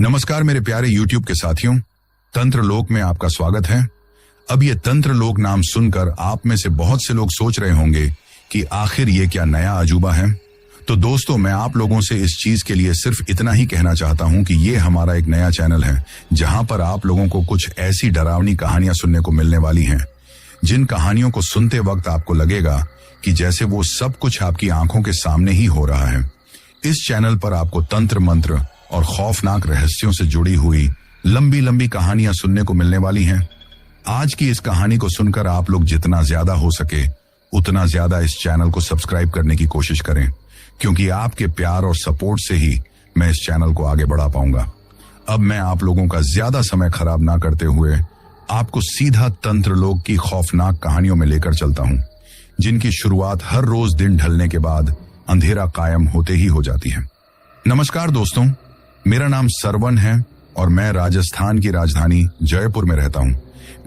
नमस्कार मेरे प्यारे YouTube के साथियों, तंत्र लोक में आपका स्वागत है। अब ये तंत्र लोक नाम सुनकर आप में से बहुत से लोग सोच रहे होंगे कि आखिर ये क्या नया अजूबा है। तो दोस्तों, मैं आप लोगों से इस चीज के लिए सिर्फ इतना ही कहना चाहता हूं कि ये हमारा एक नया चैनल है जहां पर आप लोगों को कुछ ऐसी डरावनी कहानियां सुनने को मिलने वाली हैं, जिन कहानियों को सुनते वक्त आपको लगेगा कि जैसे वो सब कुछ आपकी आंखों के सामने ही हो रहा है। इस चैनल पर आपको तंत्र मंत्र और खौफनाक रहस्यों से जुड़ी हुई लंबी लंबी कहानियां सुनने को मिलने वाली हैं। आज की इस कहानी को सुनकर आप लोग जितना ज्यादा हो सके उतना ज्यादा इस चैनल को सब्सक्राइब करने की कोशिश करें, क्योंकि आपके प्यार और सपोर्ट से ही मैं इस चैनल को आगे बढ़ा पाऊंगा। अब मैं आप लोगों का ज्यादा समय खराब ना करते हुए आपको सीधा तंत्र लोक की खौफनाक कहानियों में लेकर चलता हूं, जिनकी शुरुआत हर रोज दिन ढलने के बाद अंधेरा कायम होते ही हो जाती है। नमस्कार दोस्तों, मेरा नाम सरवन है और मैं राजस्थान की राजधानी जयपुर में रहता हूं।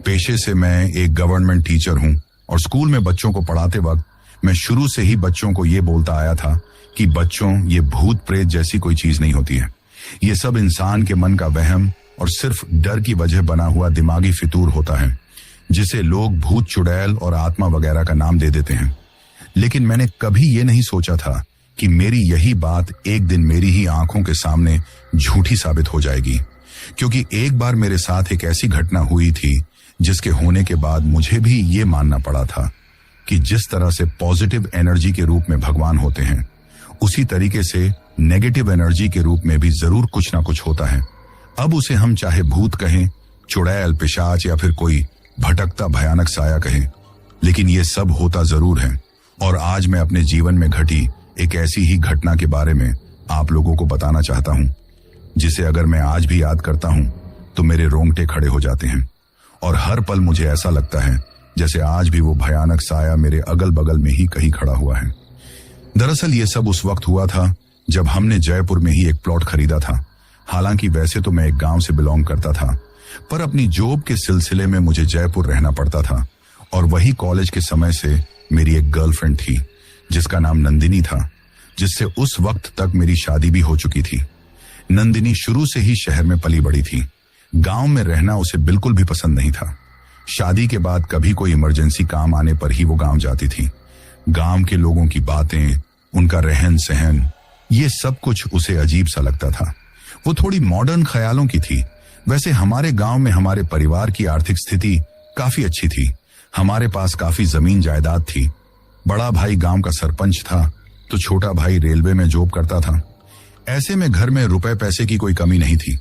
पेशे से मैं एक गवर्नमेंट टीचर हूं और स्कूल में बच्चों को पढ़ाते वक्त मैं शुरू से ही बच्चों को ये बोलता आया था कि बच्चों, ये भूत प्रेत जैसी कोई चीज नहीं होती है। ये सब इंसान के मन का वहम और सिर्फ डर की वजह बना हुआ दिमागी फितूर होता है, जिसे लोग भूत चुड़ैल और आत्मा वगैरह का नाम दे देते हैं। लेकिन मैंने कभी ये नहीं सोचा था कि मेरी यही बात एक दिन मेरी ही आंखों के सामने झूठी साबित हो जाएगी, क्योंकि एक बार मेरे साथ एक ऐसी घटना हुई थी जिसके होने के बाद मुझे भी ये मानना पड़ा था कि जिस तरह से पॉजिटिव एनर्जी के रूप में भगवान होते हैं, उसी तरीके से नेगेटिव एनर्जी के रूप में भी जरूर कुछ ना कुछ होता है। अब उसे हम चाहे भूत कहें, चुड़ैल, पिशाच या फिर कोई भटकता भयानक साया कहें, लेकिन ये सब होता जरूर है। और आज मैं अपने जीवन में घटी एक ऐसी ही घटना के बारे में आप लोगों को बताना चाहता हूं, जिसे अगर मैं आज भी याद करता हूं तो मेरे रोंगटे खड़े हो जाते हैं और हर पल मुझे ऐसा लगता है जैसे आज भी वो भयानक साया मेरे अगल बगल में ही कहीं खड़ा हुआ है। दरअसल ये सब उस वक्त हुआ था जब हमने जयपुर में ही एक प्लॉट खरीदा था। हालांकि वैसे तो मैं एक गांव से बिलोंग करता था, पर अपनी जॉब के सिलसिले में मुझे जयपुर रहना पड़ता था और वही कॉलेज के समय से मेरी एक गर्लफ्रेंड थी जिसका नाम नंदिनी था, जिससे उस वक्त तक मेरी शादी भी हो चुकी थी। नंदिनी शुरू से ही शहर में पली बड़ी थी। गांव में रहना उसे बिल्कुल भी पसंद नहीं था। शादी के बाद कभी कोई इमरजेंसी काम आने पर ही वो गांव जाती थी। गांव के लोगों की बातें, उनका रहन सहन, ये सब कुछ उसे अजीब सा लगता था। वो थोड़ी मॉडर्न ख्यालों की थी। वैसे हमारे गांव में हमारे परिवार की आर्थिक स्थिति काफी अच्छी थी। हमारे पास काफी जमीन जायदाद थी। बड़ा भाई गांव का सरपंच था तो छोटा भाई रेलवे में जॉब करता था। ऐसे में घर में रुपए पैसे की कोई कमी नहीं थी।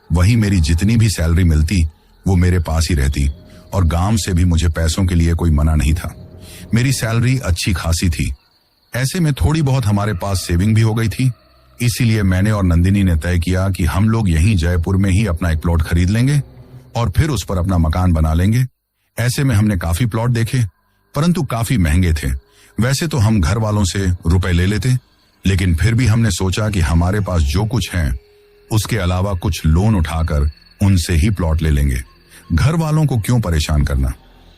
वही मेरी जितनी भी सैलरी मिलती वो मेरे पास ही रहती और गांव से भी मुझे पैसों के लिए कोई मना नहीं था। मेरी सैलरी अच्छी खासी थी। ऐसे में थोड़ी बहुत हमारे पास सेविंग भी हो गई थी। इसीलिए मैंने और नंदिनी ने तय किया कि हम लोग यहीं जयपुर में ही अपना एक प्लॉट खरीद लेंगे और फिर उस पर अपना मकान बना लेंगे। ऐसे में हमने काफी प्लॉट देखे, परंतु काफी महंगे थे। वैसे तो हम घर वालों से रुपए ले लेते, लेकिन फिर भी हमने सोचा कि हमारे पास जो कुछ है उसके अलावा कुछ लोन उठाकर उनसे ही प्लॉट ले लेंगे। घर वालों को क्यों परेशान करना।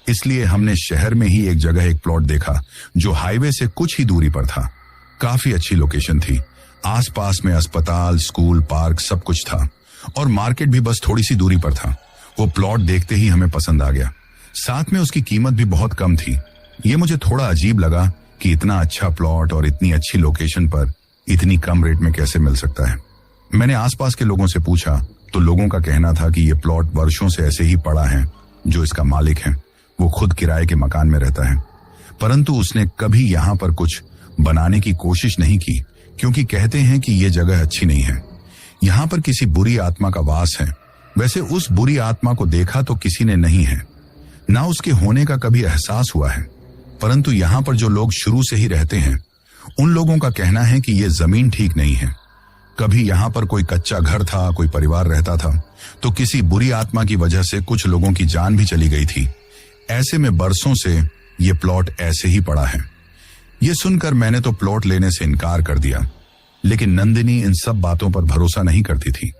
इसलिए हमने शहर में ही एक जगह एक प्लॉट देखा जो हाईवे से कुछ ही दूरी पर था। काफी अच्छी लोकेशन थी। आसपास में अस्पताल, स्कूल, पार्क सब कुछ था और मार्केट भी बस थोड़ी सी दूरी पर था। वो प्लॉट देखते ही हमें पसंद आ गया। साथ में उसकी कीमत भी बहुत कम थी। ये मुझे थोड़ा अजीब लगा कि इतना अच्छा प्लॉट और इतनी अच्छी लोकेशन पर इतनी कम रेट में कैसे मिल सकता है। मैंने आसपास के लोगों से पूछा तो लोगों का कहना था कि ये प्लॉट वर्षों से ऐसे ही पड़ा है। जो इसका मालिक है वो खुद किराए के मकान में रहता है, परंतु उसने कभी यहाँ पर कुछ बनाने की कोशिश नहीं की, क्योंकि कहते हैं कि ये जगह अच्छी नहीं है। यहाँ पर किसी बुरी आत्मा का वास है। वैसे उस बुरी आत्मा को देखा तो किसी ने नहीं है, ना उसके होने का कभी एहसास हुआ है, परंतु यहाँ पर जो लोग शुरू से ही रहते हैं उन लोगों का कहना है कि ये जमीन ठीक नहीं है। कभी यहाँ पर कोई कच्चा घर था, कोई परिवार रहता था, तो किसी बुरी आत्मा की वजह से कुछ लोगों की जान भी चली गई थी। ऐसे में बरसों से ये प्लॉट ऐसे ही पड़ा है। ये सुनकर मैंने तो प्लॉट लेने से इनकार कर दिया, लेकिन नंदिनी इन सब बातों पर भरोसा नहीं करती थी।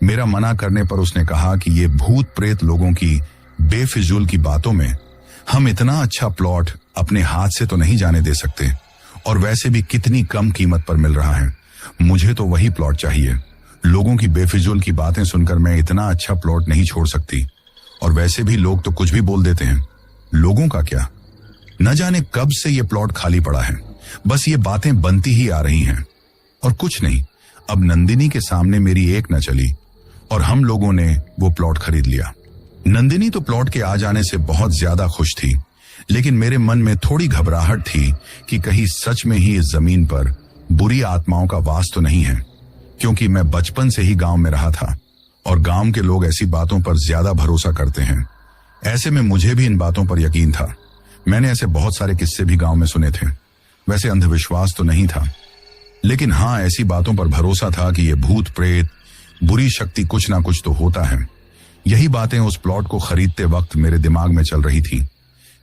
मेरा मना करने पर उसने कहा कि ये भूत प्रेत लोगों की बेफिजूल की बातों में हम इतना अच्छा प्लॉट अपने हाथ से तो नहीं जाने दे सकते, और वैसे भी कितनी कम कीमत पर मिल रहा है। मुझे तो वही प्लॉट चाहिए लोगों की बेफिजूल की बातें सुनकर मैं इतना अच्छा प्लॉट नहीं छोड़ सकती, और वैसे भी लोग तो कुछ भी बोल देते हैं। लोगों का क्या, न जाने कब से ये प्लॉट खाली पड़ा है, बस ये बातें बनती ही आ रही हैं और कुछ नहीं। अब नंदिनी के सामने मेरी एक न चली और हम लोगों ने वो प्लॉट खरीद लिया। नंदिनी तो प्लॉट के आ जाने से बहुत ज्यादा खुश थी, लेकिन मेरे मन में थोड़ी घबराहट थी कि कहीं सच में ही इस जमीन पर बुरी आत्माओं का वास तो नहीं है, क्योंकि मैं बचपन से ही गांव में रहा था और गांव के लोग ऐसी बातों पर ज्यादा भरोसा करते हैं। ऐसे में मुझे भी इन बातों पर यकीन था। मैंने ऐसे बहुत सारे किस्से भी गांव में सुने थे। वैसे अंधविश्वास तो नहीं था, लेकिन हाँ, ऐसी बातों पर भरोसा था कि ये भूत प्रेत, बुरी शक्ति कुछ ना कुछ तो होता है। यही बातें उस प्लॉट को खरीदते वक्त मेरे दिमाग में चल रही थी,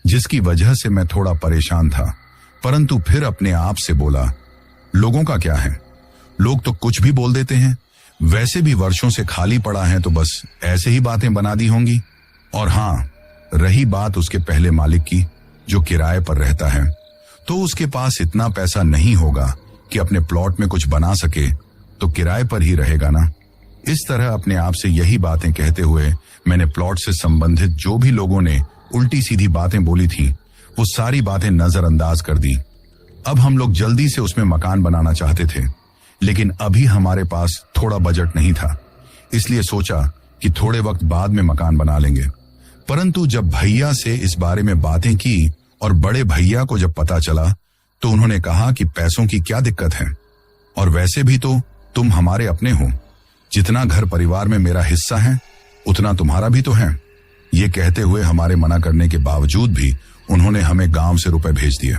जिसकी वजह से मैं थोड़ा परेशान था। परंतु फिर अपने आप से बोला, लोगों का क्या है, लोग तो कुछ भी बोल देते हैं। वैसे भी वर्षों से खाली पड़ा है तो बस ऐसे ही बातें बना दी होंगी। और हाँ, रही बात उसके पहले मालिक की, जो किराए पर रहता है, तो उसके पास इतना पैसा नहीं होगा कि अपने प्लॉट में कुछ बना सके, तो किराए पर ही रहेगा ना। इस तरह अपने आप से यही बातें कहते हुए मैंने प्लॉट से संबंधित जो भी लोगों ने उल्टी सीधी बातें बोली थी, वो सारी बातें नजरअंदाज कर दी। अब हम लोग जल्दी से उसमें मकान बनाना चाहते थे, लेकिन अभी हमारे पास थोड़ा बजट नहीं था, इसलिए सोचा कि थोड़े वक्त बाद में मकान बना लेंगे। परंतु जब भैया से इस बारे में बातें की और बड़े भैया को जब पता चला, तो उन्होंने कहा कि पैसों की क्या दिक्कत है, और वैसे भी तो तुम हमारे अपने हो। जितना घर परिवार में मेरा हिस्सा है, उतना तुम्हारा भी तो है। ये कहते हुए हमारे मना करने के बावजूद भी उन्होंने हमें गांव से रुपए भेज दिए,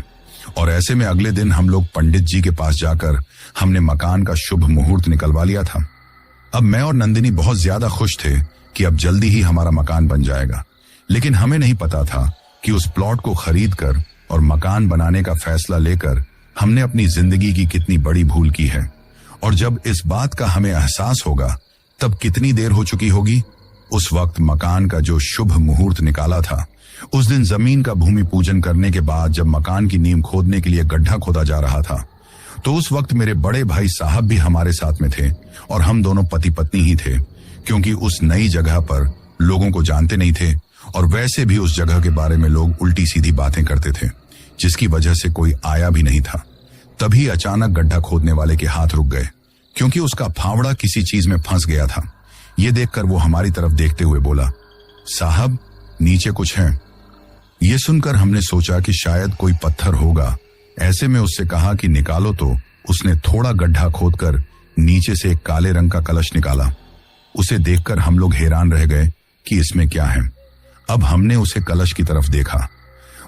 और ऐसे में अगले दिन हम लोग पंडित जी के पास जाकर हमने मकान का शुभ मुहूर्त निकलवा लिया था। अब मैं और नंदिनी बहुत ज्यादा खुश थे कि अब जल्दी ही हमारा मकान बन जाएगा, लेकिन हमें नहीं पता था कि उस प्लॉट को खरीद कर और मकान बनाने का फैसला लेकर हमने अपनी जिंदगी की कितनी बड़ी भूल की है। और जब इस बात का हमें एहसास होगा, तब कितनी देर हो चुकी होगी। उस वक्त मकान का जो शुभ मुहूर्त निकाला था, उस दिन जमीन का भूमि पूजन करने के बाद जब मकान की नींव खोदने के लिए गड्ढा खोदा जा रहा था, तो उस वक्त मेरे बड़े भाई साहब भी हमारे साथ में थे, और हम दोनों पति पत्नी ही थे, क्योंकि उस नई जगह पर लोगों को जानते नहीं थे, और वैसे भी उस जगह के बारे में लोग उल्टी सीधी बातें करते थे, जिसकी वजह से कोई आया भी नहीं था। तभी अचानक गड्ढा खोदने वाले के हाथ रुक गए, क्योंकि उसका फावड़ा किसी चीज में फंस गया था। ये देखकर वो हमारी तरफ देखते हुए बोला, साहब नीचे कुछ है। ये सुनकर हमने सोचा कि शायद कोई पत्थर होगा। ऐसे में उससे कहा कि निकालो, तो उसने थोड़ा गड्ढा खोदकर नीचे से एक काले रंग का कलश निकाला। उसे देखकर हम लोग हैरान रह गए कि इसमें क्या है। अब हमने उसे कलश की तरफ देखा।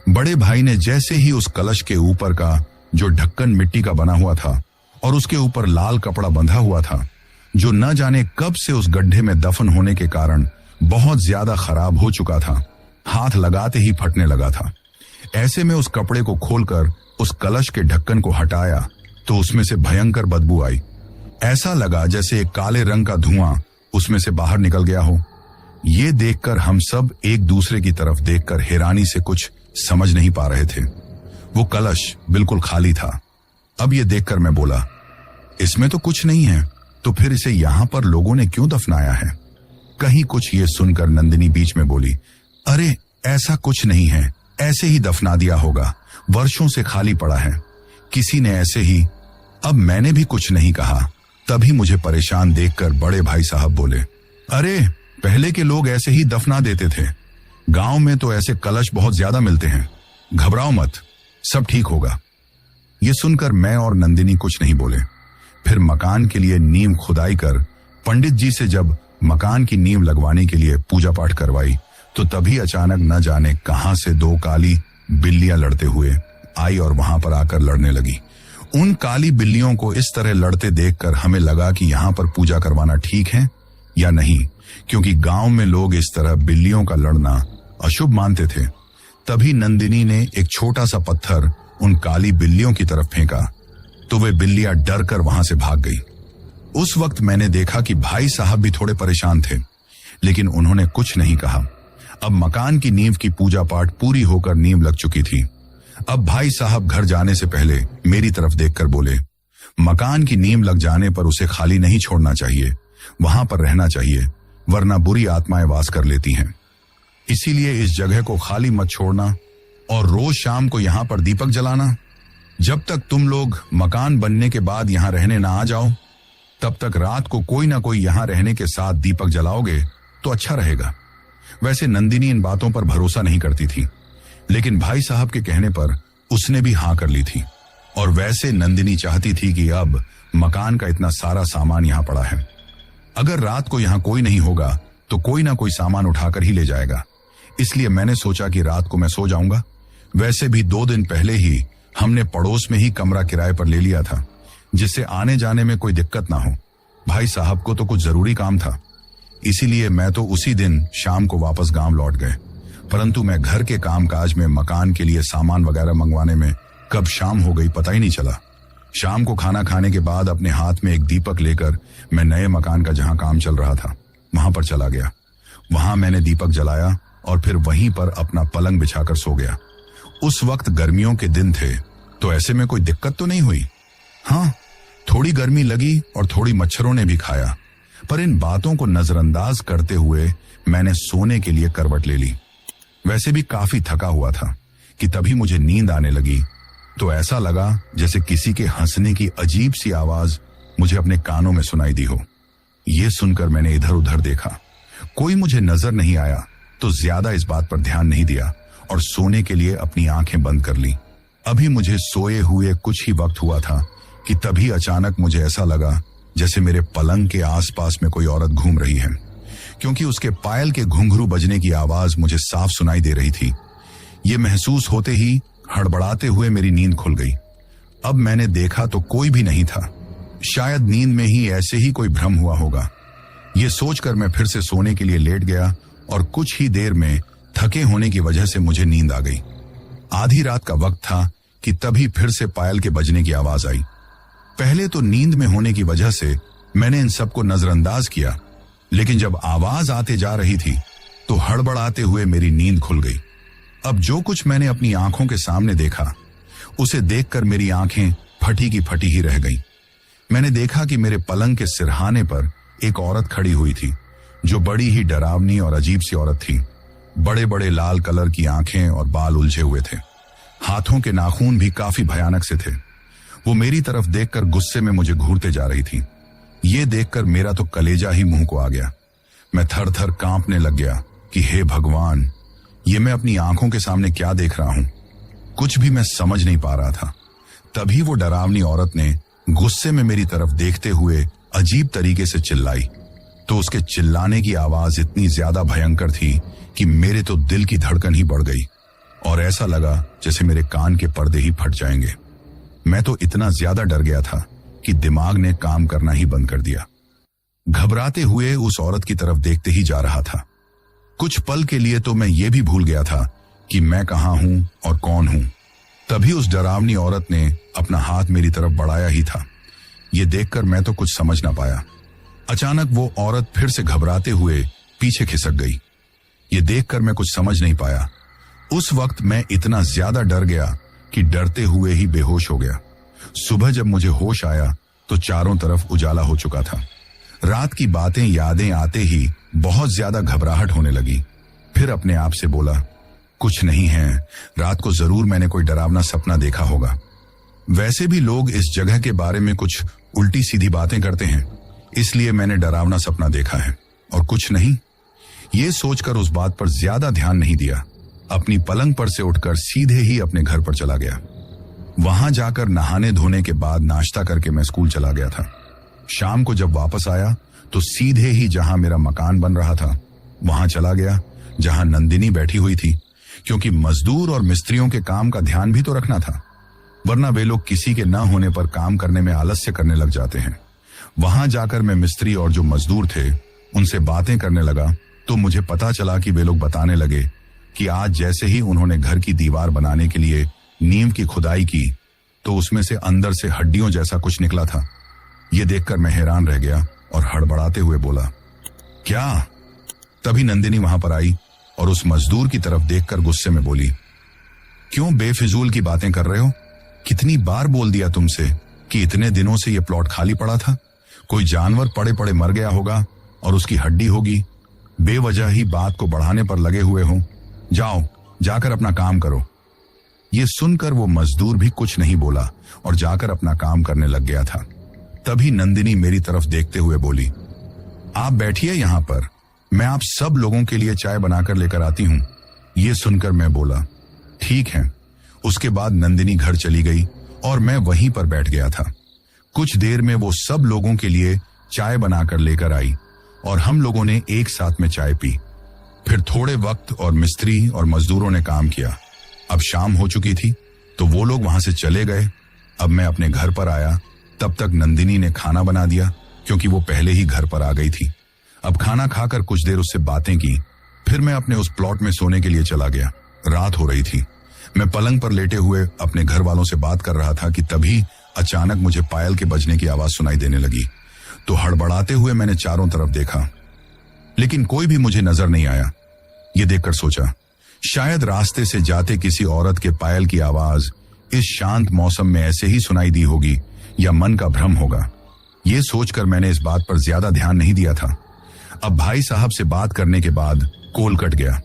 बड़े भाई ने जैसे ही उस कलश के ऊपर का जो ढक्कन मिट्टी का बना हुआ था और उसके ऊपर लाल कपड़ा बंधा हुआ था, जो न जाने कब से उस गड्ढे में दफन होने के कारण बहुत ज्यादा खराब हो चुका था, हाथ लगाते ही फटने लगा था। ऐसे में उस कपड़े को खोलकर उस कलश के ढक्कन को हटाया तो उसमें से भयंकर बदबू आई। ऐसा लगा जैसे एक काले रंग का धुआं उसमें से बाहर निकल गया हो। ये देखकर हम सब एक दूसरे की तरफ देखकर हैरानी से कुछ समझ नहीं पा रहे थे। वो कलश बिल्कुल खाली था। अब ये देखकर मैं बोला, इसमें तो कुछ नहीं है, तो फिर इसे यहां पर लोगों ने क्यों दफनाया है? कहीं कुछ ये सुनकर नंदिनी बीच में बोली, अरे ऐसा कुछ नहीं है, ऐसे ही दफना दिया होगा, वर्षों से खाली पड़ा है, किसी ने ऐसे ही। अब मैंने भी कुछ नहीं कहा। तभी मुझे परेशान देखकर बड़े भाई साहब बोले, अरे पहले के लोग ऐसे ही दफना देते थे, गांव में तो ऐसे कलश बहुत ज्यादा मिलते हैं, घबराओ मत, सब ठीक होगा। ये सुनकर मैं और नंदिनी कुछ नहीं बोले। फिर मकान के लिए नींव खुदाई कर पंडित जी से जब मकान की नींव लगवाने के लिए पूजा पाठ करवाई, तो तभी अचानक न जाने कहां से दो काली बिल्लियां लड़ते हुए आई और वहां पर आकर लड़ने लगी। उन काली बिल्लियों को इस तरह लड़ते देखकर हमें लगा कि यहां पर पूजा करवाना ठीक है या नहीं, क्योंकि गांव में लोग इस तरह बिल्लियों का लड़ना अशुभ मानते थे। तभी नंदिनी ने एक छोटा सा पत्थर उन काली बिल्लियों की तरफ फेंका, तो वे बिल्लियां डर कर वहां से भाग गई। उस वक्त मैंने देखा कि भाई साहब भी थोड़े परेशान थे, लेकिन उन्होंने कुछ नहीं कहा। अब मकान की नींव की पूजा पाठ पूरी होकर नींव लग चुकी थी। अब भाई साहब घर जाने से पहले मेरी तरफ देखकर बोले, मकान की नींव लग जाने पर उसे खाली नहीं छोड़ना चाहिए, वहां पर रहना चाहिए, वरना बुरी आत्माएं वास कर लेती हैं। इसीलिए इस जगह को खाली मत छोड़ना और रोज शाम को यहां पर दीपक जलाना। जब तक तुम लोग मकान बनने के बाद यहां रहने ना आ जाओ, तब तक रात को कोई ना कोई यहां रहने के साथ दीपक जलाओगे तो अच्छा रहेगा। वैसे नंदिनी इन बातों पर भरोसा नहीं करती थी, लेकिन भाई साहब के कहने पर उसने भी हाँ कर ली थी। और वैसे नंदिनी चाहती थी कि अब मकान का इतना सारा सामान यहां पड़ा है, अगर रात को यहां कोई नहीं होगा तो कोई ना कोई सामान उठाकर ही ले जाएगा। इसलिए मैंने सोचा कि रात को मैं सो जाऊंगा। वैसे भी 2 दिन पहले ही हमने पड़ोस में ही कमरा किराए पर ले लिया था, जिससे आने जाने में कोई दिक्कत ना हो। भाई साहब को तो कुछ जरूरी काम था, इसीलिए मैं तो उसी दिन शाम को वापस गांव लौट गए। परंतु मैं घर के कामकाज में, मकान के लिए सामान वगैरह मंगवाने में कब शाम हो गई पता ही नहीं चला। शाम को खाना खाने के बाद अपने हाथ में एक दीपक लेकर मैं नए मकान का जहां काम चल रहा था वहां पर चला गया। वहां मैंने दीपक जलाया और फिर वहीं पर अपना पलंग बिछाकर सो गया। उस वक्त गर्मियों के दिन थे, तो ऐसे में कोई दिक्कत तो नहीं हुई। हाँ, थोड़ी गर्मी लगी और थोड़ी मच्छरों ने भी खाया, पर इन बातों को नजरअंदाज करते हुए मैंने सोने के लिए करवट ले ली। वैसे भी काफी थका हुआ था कि तभी मुझे नींद आने लगी, तो ऐसा लगा जैसे किसी के हंसने की अजीब सी आवाज मुझे अपने कानों में सुनाई दी हो। ये सुनकर मैंने इधर उधर देखा, कोई मुझे नजर नहीं आया, तो ज्यादा इस बात पर ध्यान नहीं दिया और सोने के लिए अपनी आंखें बंद कर ली। अभी मुझे सोए हुए कुछ ही वक्त हुआ था कि तभी अचानक मुझे ऐसा लगा जैसे मेरे पलंग के आसपास में कोई औरत घूम रही है, क्योंकि उसके पायल के घुंघरू बजने की आवाज मुझे साफ सुनाई दे रही थी। ये महसूस होते ही हड़बड़ाते हुए मेरी नींद खुल गई। अब मैंने देखा तो कोई भी नहीं था, शायद नींद में ही ऐसे ही कोई भ्रम हुआ होगा। ये सोचकर मैं फिर से सोने के लिए लेट गया और कुछ ही देर में थके होने की वजह से मुझे नींद आ गई। आधी रात का वक्त था कि तभी फिर से पायल के बजने की आवाज आई। पहले तो नींद में होने की वजह से मैंने इन सबको नजरअंदाज किया, लेकिन जब आवाज आते जा रही थी तो हड़बड़ाते हुए मेरी नींद खुल गई। अब जो कुछ मैंने अपनी आंखों के सामने देखा, उसे देखकर मेरी आंखें फटी की फटी ही रह गईं। मैंने देखा कि मेरे पलंग के सिरहाने पर एक औरत खड़ी हुई थी, जो बड़ी ही डरावनी और अजीब सी औरत थी। बड़े बड़े लाल कलर की आंखें और बाल उलझे हुए थे। हाथों के नाखून भी काफी भयानक से थे। वो मेरी तरफ देखकर गुस्से में मुझे घूरते जा रही थी। ये देखकर मेरा तो कलेजा ही मुंह को आ गया। मैं थर थर कांपने लग गया कि हे भगवान, ये मैं अपनी आंखों के सामने क्या देख रहा हूं। कुछ भी मैं समझ नहीं पा रहा था। तभी वो डरावनी औरत ने गुस्से में मेरी तरफ देखते हुए अजीब तरीके से चिल्लाई, तो उसके चिल्लाने की आवाज इतनी ज्यादा भयंकर थी कि मेरे तो दिल की धड़कन ही बढ़ गई और ऐसा लगा जैसे मेरे कान के पर्दे ही फट जाएंगे। मैं तो इतना ज्यादा डर गया था कि दिमाग ने काम करना ही बंद कर दिया। घबराते हुए उस औरत की तरफ देखते ही जा रहा था। कुछ पल के लिए तो मैं ये भी भूल गया था कि मैं कहां हूं और कौन हूं। तभी उस डरावनी औरत ने अपना हाथ मेरी तरफ बढ़ाया ही था। ये देखकर मैं तो कुछ समझ ना पाया। अचानक वो औरत फिर से घबराते हुए पीछे खिसक गई। ये देखकर मैं कुछ समझ नहीं पाया। उस वक्त मैं इतना ज्यादा डर गया कि डरते हुए ही बेहोश हो गया। सुबह जब मुझे होश आया तो चारों तरफ उजाला हो चुका था। रात की बातें यादें आते ही बहुत ज्यादा घबराहट होने लगी। फिर अपने आप से बोला, कुछ नहीं है, रात को जरूर मैंने कोई डरावना सपना देखा होगा। वैसे भी लोग इस जगह के बारे में कुछ उल्टी सीधी बातें करते हैं, इसलिए मैंने डरावना सपना देखा है और कुछ नहीं। ये सोचकर उस बात पर ज्यादा ध्यान नहीं दिया। अपनी पलंग पर से उठकर सीधे ही अपने घर पर चला गया। वहां जाकर नहाने धोने के बाद नाश्ता करके मैं स्कूल चला गया था। शाम को जब वापस आया तो सीधे ही जहां मेरा मकान बन रहा था वहां चला गया, जहां नंदिनी बैठी हुई थी, क्योंकि मजदूर और मिस्त्रियों के काम का ध्यान भी तो रखना था, वरना वे लोग किसी के न होने पर काम करने में आलस्य करने लग जाते हैं। वहां जाकर मैं मिस्त्री और जो मजदूर थे उनसे बातें करने लगा, तो मुझे पता चला कि वे लोग बताने लगे कि आज जैसे ही उन्होंने घर की दीवार बनाने के लिए नींव की खुदाई की तो उसमें से अंदर से हड्डियों जैसा कुछ निकला था। ये देखकर मैं हैरान रह गया और हड़बड़ाते हुए बोला, क्या? तभी नंदिनी वहां पर आई और उस मजदूर की तरफ देखकर गुस्से में बोली, क्यों बेफिजूल की बातें कर रहे हो? कितनी बार बोल दिया तुमसे कि इतने दिनों से ये प्लॉट खाली पड़ा था, कोई जानवर पड़े पड़े मर गया होगा और उसकी हड्डी होगी। बेवजह ही बात को बढ़ाने पर लगे हुए हो। जाओ, जाकर अपना काम करो। ये सुनकर वो मजदूर भी कुछ नहीं बोला और जाकर अपना काम करने लग गया था। तभी नंदिनी मेरी तरफ देखते हुए बोली, आप बैठिए यहां पर, मैं आप सब लोगों के लिए चाय बनाकर लेकर आती हूं। ये सुनकर मैं बोला, ठीक है। उसके बाद नंदिनी घर चली गई और मैं वहीं पर बैठ गया था। कुछ देर में वो सब लोगों के लिए चाय बनाकर लेकर आई और हम लोगों ने एक साथ में चाय पी। फिर थोड़े वक्त और मिस्त्री और मजदूरों ने काम किया। अब शाम हो चुकी थी तो वो लोग वहां से चले गए। अब मैं अपने घर पर आया, तब तक नंदिनी ने खाना बना दिया क्योंकि वो पहले ही घर पर आ गई थी। अब खाना खाकर कुछ देर उससे बातें की, फिर मैं अपने उस प्लॉट में सोने के लिए चला गया। रात हो रही थी। मैं पलंग पर लेटे हुए अपने घर वालों से बात कर रहा था कि तभी अचानक मुझे पायल के बजने की आवाज सुनाई देने लगी। तो हड़बड़ाते हुए मैंने चारों तरफ देखा, लेकिन कोई भी मुझे नजर नहीं आया। ये देखकर सोचा, शायद रास्ते से जाते किसी औरत के पायल की आवाज इस शांत मौसम में ऐसे ही सुनाई दी होगी या मन का भ्रम होगा। ये सोचकर मैंने इस बात पर ज्यादा ध्यान नहीं दिया था। अब भाई साहब से बात करने के बाद कॉल कट गया।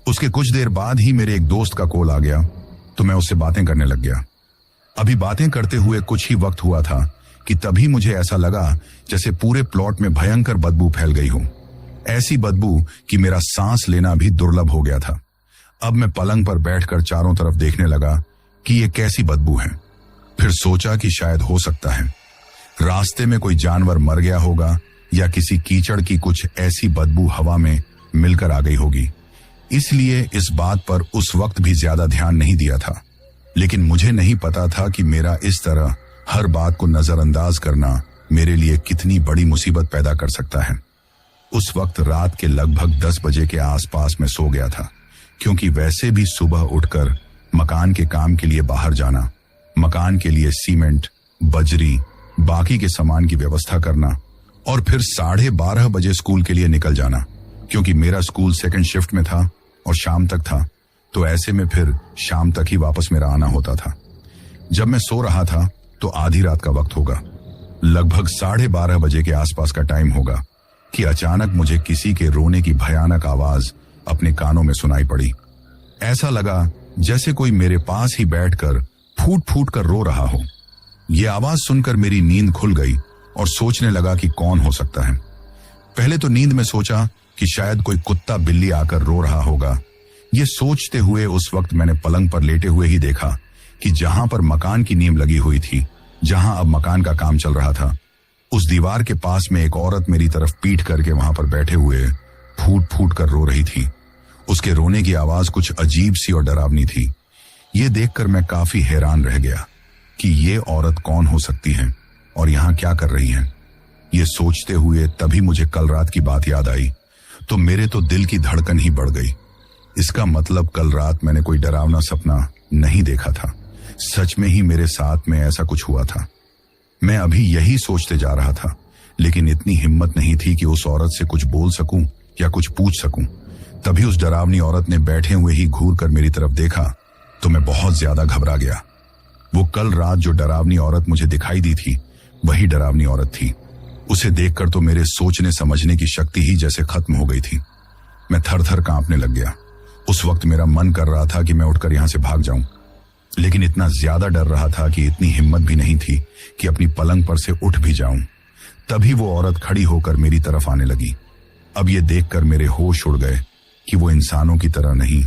उसके कुछ देर बाद ही मेरे एक दोस्त का कॉल आ गया तो मैं उससे बातें करने लग गया। अभी बातें करते हुए कुछ ही वक्त हुआ था कि तभी मुझे ऐसा लगा जैसे पूरे प्लॉट में भयंकर बदबू फैल गई हो। ऐसी बदबू कि मेरा सांस लेना भी दुर्लभ हो गया था। अब मैं पलंग पर बैठकर चारों तरफ देखने लगा कि ये कैसी बदबू है। फिर सोचा कि शायद हो सकता है रास्ते में कोई जानवर मर गया होगा या किसी कीचड़ की कुछ ऐसी बदबू हवा में मिलकर आ गई होगी। इसलिए इस बात पर उस वक्त भी ज्यादा ध्यान नहीं दिया था। लेकिन मुझे नहीं पता था कि मेरा इस तरह हर बात को नजरअंदाज करना मेरे लिए कितनी बड़ी मुसीबत पैदा कर सकता है। उस वक्त रात के लगभग 10 बजे के आसपास मैं सो गया था, क्योंकि वैसे भी सुबह उठकर मकान के काम के लिए बाहर जाना, मकान के लिए सीमेंट, बजरी, बाकी के सामान की व्यवस्था करना और फिर 12:30 बजे स्कूल के लिए निकल जाना, क्योंकि मेरा स्कूल सेकंड शिफ्ट में था और शाम तक था, तो ऐसे में फिर शाम तक ही वापस मेरा आना होता था। जब मैं सो रहा था तो आधी रात का वक्त होगा, लगभग 12:30 बजे के आसपास का टाइम होगा कि अचानक मुझे किसी के रोने की भयानक आवाज अपने कानों में सुनाई पड़ी। ऐसा लगा जैसे कोई मेरे पास ही बैठकर फूट फूट कर रो रहा हो। यह आवाज सुनकर मेरी नींद खुल गई और सोचने लगा कि कौन हो सकता है। पहले तो नींद में सोचा कि शायद कोई कुत्ता बिल्ली आकर रो रहा होगा। ये सोचते हुए उस वक्त मैंने पलंग पर लेटे हुए ही देखा कि जहां पर मकान की नींव लगी हुई थी, जहां अब मकान का काम चल रहा था, उस दीवार के पास में एक औरत मेरी तरफ पीठ करके वहां पर बैठे हुए फूट फूट कर रो रही थी। उसके रोने की आवाज कुछ अजीब सी और डरावनी थी। ये देखकर मैं काफी हैरान रह गया कि ये औरत कौन हो सकती है और यहाँ क्या कर रही है। ये सोचते हुए तभी मुझे कल रात की बात याद आई, तो मेरे तो दिल की धड़कन ही बढ़ गई। इसका मतलब कल रात मैंने कोई डरावना सपना नहीं देखा था, सच में ही मेरे साथ में ऐसा कुछ हुआ था। मैं अभी यही सोचते जा रहा था, लेकिन इतनी हिम्मत नहीं थी कि उस औरत से कुछ बोल सकूं या कुछ पूछ सकूं। तभी उस डरावनी औरत ने बैठे हुए ही घूर कर मेरी तरफ देखा तो मैं बहुत ज्यादा घबरा गया। वो कल रात जो डरावनी औरत मुझे दिखाई दी थी, वही डरावनी औरत थी। उसे देखकर तो मेरे सोचने समझने की शक्ति ही जैसे खत्म हो गई थी। मैं थर थर कांपने लग गया। उस वक्त मेरा मन कर रहा था कि मैं उठकर यहां से भाग जाऊं, लेकिन इतना ज्यादा डर रहा था कि इतनी हिम्मत भी नहीं थी कि अपनी पलंग पर से उठ भी जाऊं। तभी वो औरत खड़ी होकर मेरी तरफ आने लगी। अब ये देखकर मेरे होश उड़ गए कि वो इंसानों की तरह नहीं,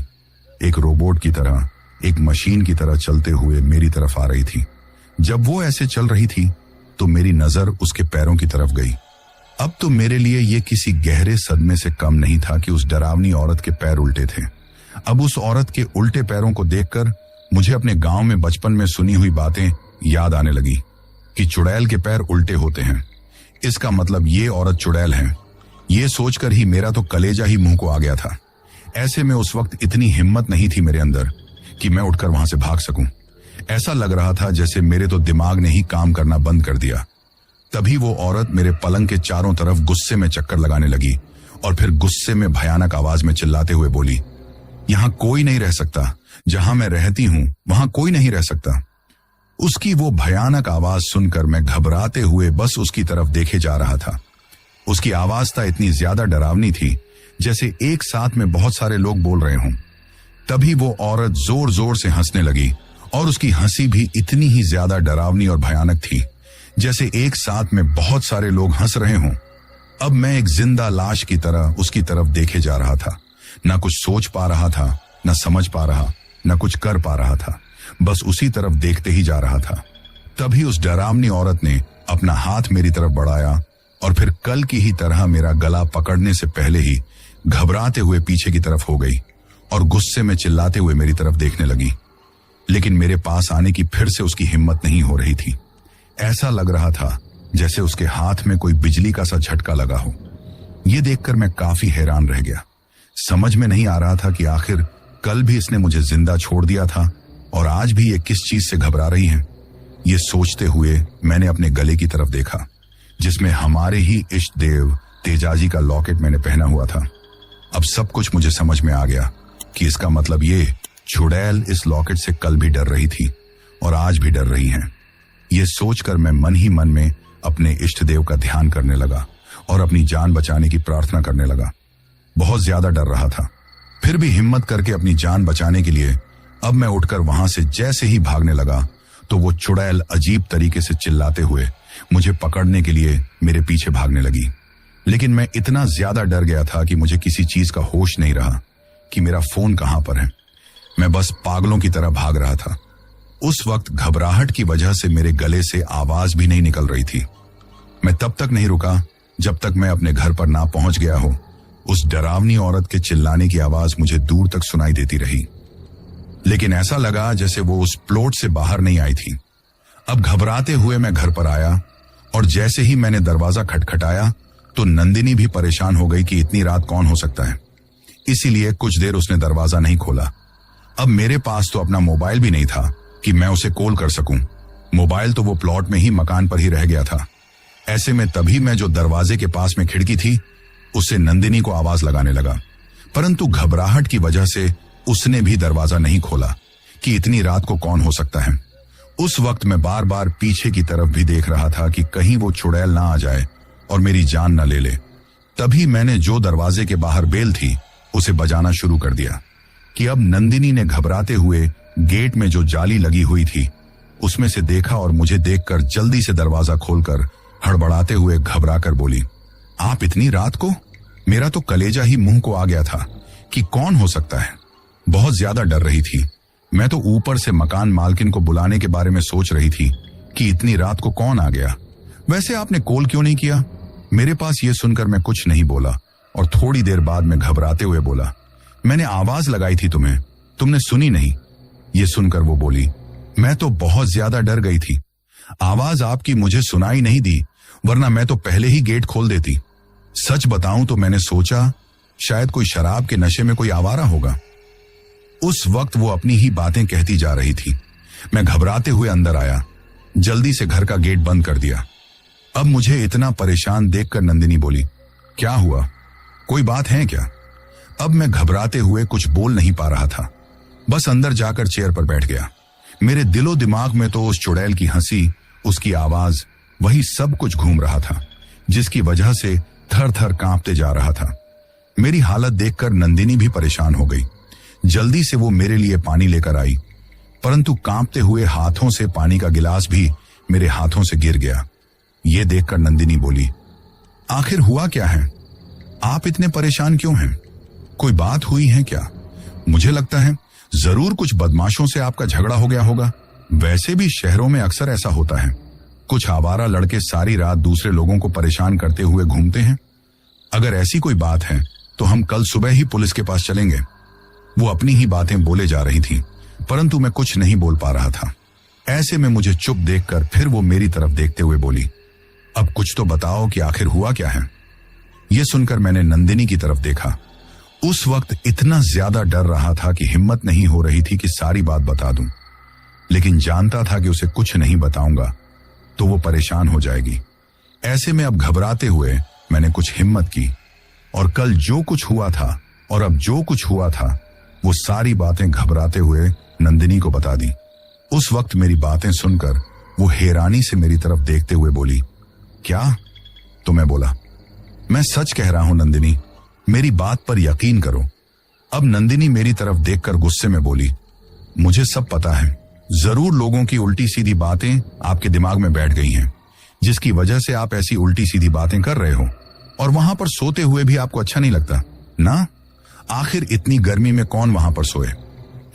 एक रोबोट की तरह, एक मशीन की तरह चलते हुए मेरी तरफ आ रही थी। जब वो ऐसे चल रही थी तो मेरी नजर उसके पैरों की तरफ गई। अब तो मेरे लिए ये किसी गहरे सदमे से कम नहीं था कि उस डरावनी औरत के पैर उल्टे थे। अब उस औरत के उल्टे पैरों को देखकर मुझे अपने गांव में बचपन में सुनी हुई बातें याद आने लगी कि चुड़ैल के पैर उल्टे होते हैं। इसका मतलब ये औरत चुड़ैल है। ये सोचकर ही मेरा तो कलेजा ही मुंह को आ गया था। ऐसे में उस वक्त इतनी हिम्मत नहीं थी मेरे अंदर कि मैं उठकर वहां से भाग सकूं। ऐसा लग रहा था जैसे मेरे तो दिमाग ने ही काम करना बंद कर दिया। तभी वो औरत मेरे पलंग के चारों तरफ गुस्से में चक्कर लगाने लगी और फिर गुस्से में भयानक आवाज में चिल्लाते हुए बोली, यहां कोई नहीं रह सकता, जहां मैं रहती हूं वहां कोई नहीं रह सकता। उसकी वो भयानक आवाज सुनकर मैं घबराते हुए बस उसकी तरफ देखे जा रहा था। उसकी आवाज था इतनी ज्यादा डरावनी थी जैसे एक साथ में बहुत सारे लोग बोल रहे हों। तभी वो औरत जोर जोर से हंसने लगी और उसकी हंसी भी इतनी ही ज्यादा डरावनी और भयानक थी जैसे एक साथ में बहुत सारे लोग हंस रहे हों। अब मैं एक जिंदा लाश की तरह उसकी तरफ देखे जा रहा था। ना कुछ सोच पा रहा था, ना समझ पा रहा, ना कुछ कर पा रहा था, बस उसी तरफ देखते ही जा रहा था। तभी उस डरावनी औरत ने अपना हाथ मेरी तरफ बढ़ाया और फिर कल की ही तरह मेरा गला पकड़ने से पहले ही घबराते हुए पीछे की तरफ हो गई और गुस्से में चिल्लाते हुए मेरी तरफ देखने लगी। लेकिन मेरे पास आने की फिर से उसकी हिम्मत नहीं हो रही थी। ऐसा लग रहा था जैसे उसके हाथ में कोई बिजली का सा झटका लगा हो। यह देखकर मैं काफी हैरान रह गया। समझ में नहीं आ रहा था कि आखिर कल भी इसने मुझे जिंदा छोड़ दिया था और आज भी ये किस चीज से घबरा रही है। ये सोचते हुए मैंने अपने गले की तरफ देखा जिसमें हमारे ही इष्ट देव तेजाजी का लॉकेट मैंने पहना हुआ था। अब सब कुछ मुझे समझ में आ गया कि इसका मतलब ये चुड़ैल इस लॉकेट से कल भी डर रही थी और आज भी डर रही है। ये सोचकर मैं मन ही मन में अपने इष्ट देव का ध्यान करने लगा और अपनी जान बचाने की प्रार्थना करने लगा। बहुत ज्यादा डर रहा था, फिर भी हिम्मत करके अपनी जान बचाने के लिए अब मैं उठकर वहां से जैसे ही भागने लगा तो वो चुड़ैल अजीब तरीके से चिल्लाते हुए मुझे पकड़ने के लिए मेरे पीछे भागने लगी। लेकिन मैं इतना ज्यादा डर गया था कि मुझे किसी चीज का होश नहीं रहा कि मेरा फोन कहां पर है। मैं बस पागलों की तरह भाग रहा था। उस वक्त घबराहट की वजह से मेरे गले से आवाज भी नहीं निकल रही थी। मैं तब तक नहीं रुका जब तक मैं अपने घर पर ना पहुंच गया हो। उस डरावनी औरत के चिल्लाने की आवाज मुझे दूर तक सुनाई देती रही, लेकिन ऐसा लगा जैसे वो उस प्लॉट से बाहर नहीं आई थी। अब घबराते हुए मैं घर पर आया और जैसे ही मैंने दरवाजा खटखटाया तो नंदिनी भी परेशान हो गई कि इतनी रात कौन हो सकता है। इसीलिए कुछ देर उसने दरवाजा नहीं खोला। अब मेरे पास तो अपना मोबाइल भी नहीं था कि मैं उसे कॉल कर सकूं। मोबाइल तो वो प्लॉट में ही मकान पर ही रह गया था। ऐसे में तभी मैं जो दरवाजे के पास में खिड़की थी उससे नंदिनी को आवाज लगाने लगा, परंतु घबराहट की वजह से उसने भी दरवाजा नहीं खोला कि इतनी रात को कौन हो सकता है। उस वक्त मैं बार बार पीछे की तरफ भी देख रहा था कि कहीं वो चुड़ैल ना आ जाए और मेरी जान न ले ले। तभी मैंने जो दरवाजे के बाहर बेल थी उसे बजाना शुरू कर दिया कि अब नंदिनी ने घबराते हुए गेट में जो जाली लगी हुई थी उसमें से देखा और मुझे देखकर जल्दी से दरवाजा खोलकर हड़बड़ाते हुए घबराकर बोली, आप इतनी रात को? मेरा तो कलेजा ही मुंह को आ गया था कि कौन हो सकता है। बहुत ज्यादा डर रही थी। मैं तो ऊपर से मकान मालकिन को बुलाने के बारे में सोच रही थी कि इतनी रात को कौन आ गया। वैसे आपने कॉल क्यों नहीं किया? मेरे पास ये सुनकर मैं कुछ नहीं बोला और थोड़ी देर बाद मैं घबराते हुए बोला, मैंने आवाज लगाई थी तुम्हें, तुमने सुनी नहीं। ये सुनकर वो बोली, मैं तो बहुत ज्यादा डर गई थी। आवाज आपकी मुझे सुनाई नहीं दी, वरना मैं तो पहले ही गेट खोल देती। सच बताऊं तो मैंने सोचा शायद कोई शराब के नशे में कोई आवारा होगा। उस वक्त वो अपनी ही बातें कहती जा रही थी। मैं घबराते हुए अंदर आया, जल्दी से घर का गेट बंद कर दिया। अब मुझे इतना परेशान देखकर नंदिनी बोली, क्या हुआ, कोई बात है क्या? अब मैं घबराते हुए कुछ बोल नहीं पा रहा था, बस अंदर जाकर चेयर पर बैठ गया। मेरे दिलो दिमाग में तो उस चुड़ैल की हंसी, उसकी आवाज, वही सब कुछ घूम रहा था जिसकी वजह से थर थर कांपते जा रहा था। मेरी हालत देखकर नंदिनी भी परेशान हो गई। जल्दी से वो मेरे लिए पानी लेकर आई, परंतु कांपते हुए हाथों से पानी का गिलास भी मेरे हाथों से गिर गया। ये देखकर नंदिनी बोली, आखिर हुआ क्या है? आप इतने परेशान क्यों हैं? कोई बात हुई है क्या? मुझे लगता है जरूर कुछ बदमाशों से आपका झगड़ा हो गया होगा। वैसे भी शहरों में अक्सर ऐसा होता है, कुछ आवारा लड़के सारी रात दूसरे लोगों को परेशान करते हुए घूमते हैं। अगर ऐसी कोई बात है तो हम कल सुबह ही पुलिस के पास चलेंगे। वो अपनी ही बातें बोले जा रही थी, परंतु मैं कुछ नहीं बोल पा रहा था। ऐसे में मुझे चुप देखकर फिर वो मेरी तरफ देखते हुए बोली, अब कुछ तो बताओ कि आखिर हुआ क्या है। यह सुनकर मैंने नंदिनी की तरफ देखा। उस वक्त इतना ज्यादा डर रहा था कि हिम्मत नहीं हो रही थी कि सारी बात बता दूं, लेकिन जानता था कि उसे कुछ नहीं बताऊंगा तो वो परेशान हो जाएगी। ऐसे में अब घबराते हुए मैंने कुछ हिम्मत की और कल जो कुछ हुआ था और अब जो कुछ हुआ था वो सारी बातें घबराते हुए नंदिनी को बता दी। उस वक्त मेरी बातें सुनकर वो हैरानी से मेरी तरफ देखते हुए बोली, क्या? तो मैं बोला, मैं सच कह रहा हूं नंदिनी, मेरी बात पर यकीन करो। अब नंदिनी मेरी तरफ देखकर गुस्से में बोली, मुझे सब पता है, जरूर लोगों की उल्टी सीधी बातें आपके दिमाग में बैठ गई हैं, जिसकी वजह से आप ऐसी उल्टी सीधी बातें कर रहे हो, और वहां पर सोते हुए भी आपको अच्छा नहीं लगता ना? आखिर इतनी गर्मी में कौन वहां पर सोए?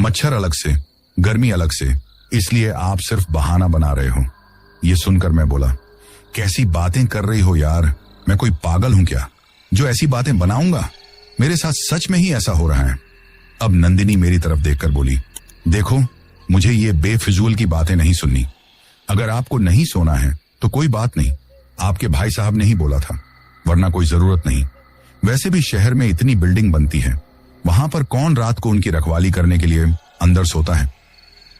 मच्छर अलग से, गर्मी अलग से, इसलिए आप सिर्फ बहाना बना रहे हो। ये सुनकर मैं बोला, कैसी बातें कर रही हो यार, मैं कोई पागल हूं क्या जो ऐसी बातें बनाऊंगा? मेरे साथ सच में ही ऐसा हो रहा है। अब नंदिनी मेरी तरफ देखकर बोली, देखो, मुझे ये बेफिजूल की बातें नहीं सुननी। अगर आपको नहीं सोना है तो कोई बात नहीं, आपके भाई साहब ने ही बोला था, वरना कोई जरूरत नहीं। वैसे भी शहर में इतनी बिल्डिंग बनती है, वहां पर कौन रात को उनकी रखवाली करने के लिए अंदर सोता है?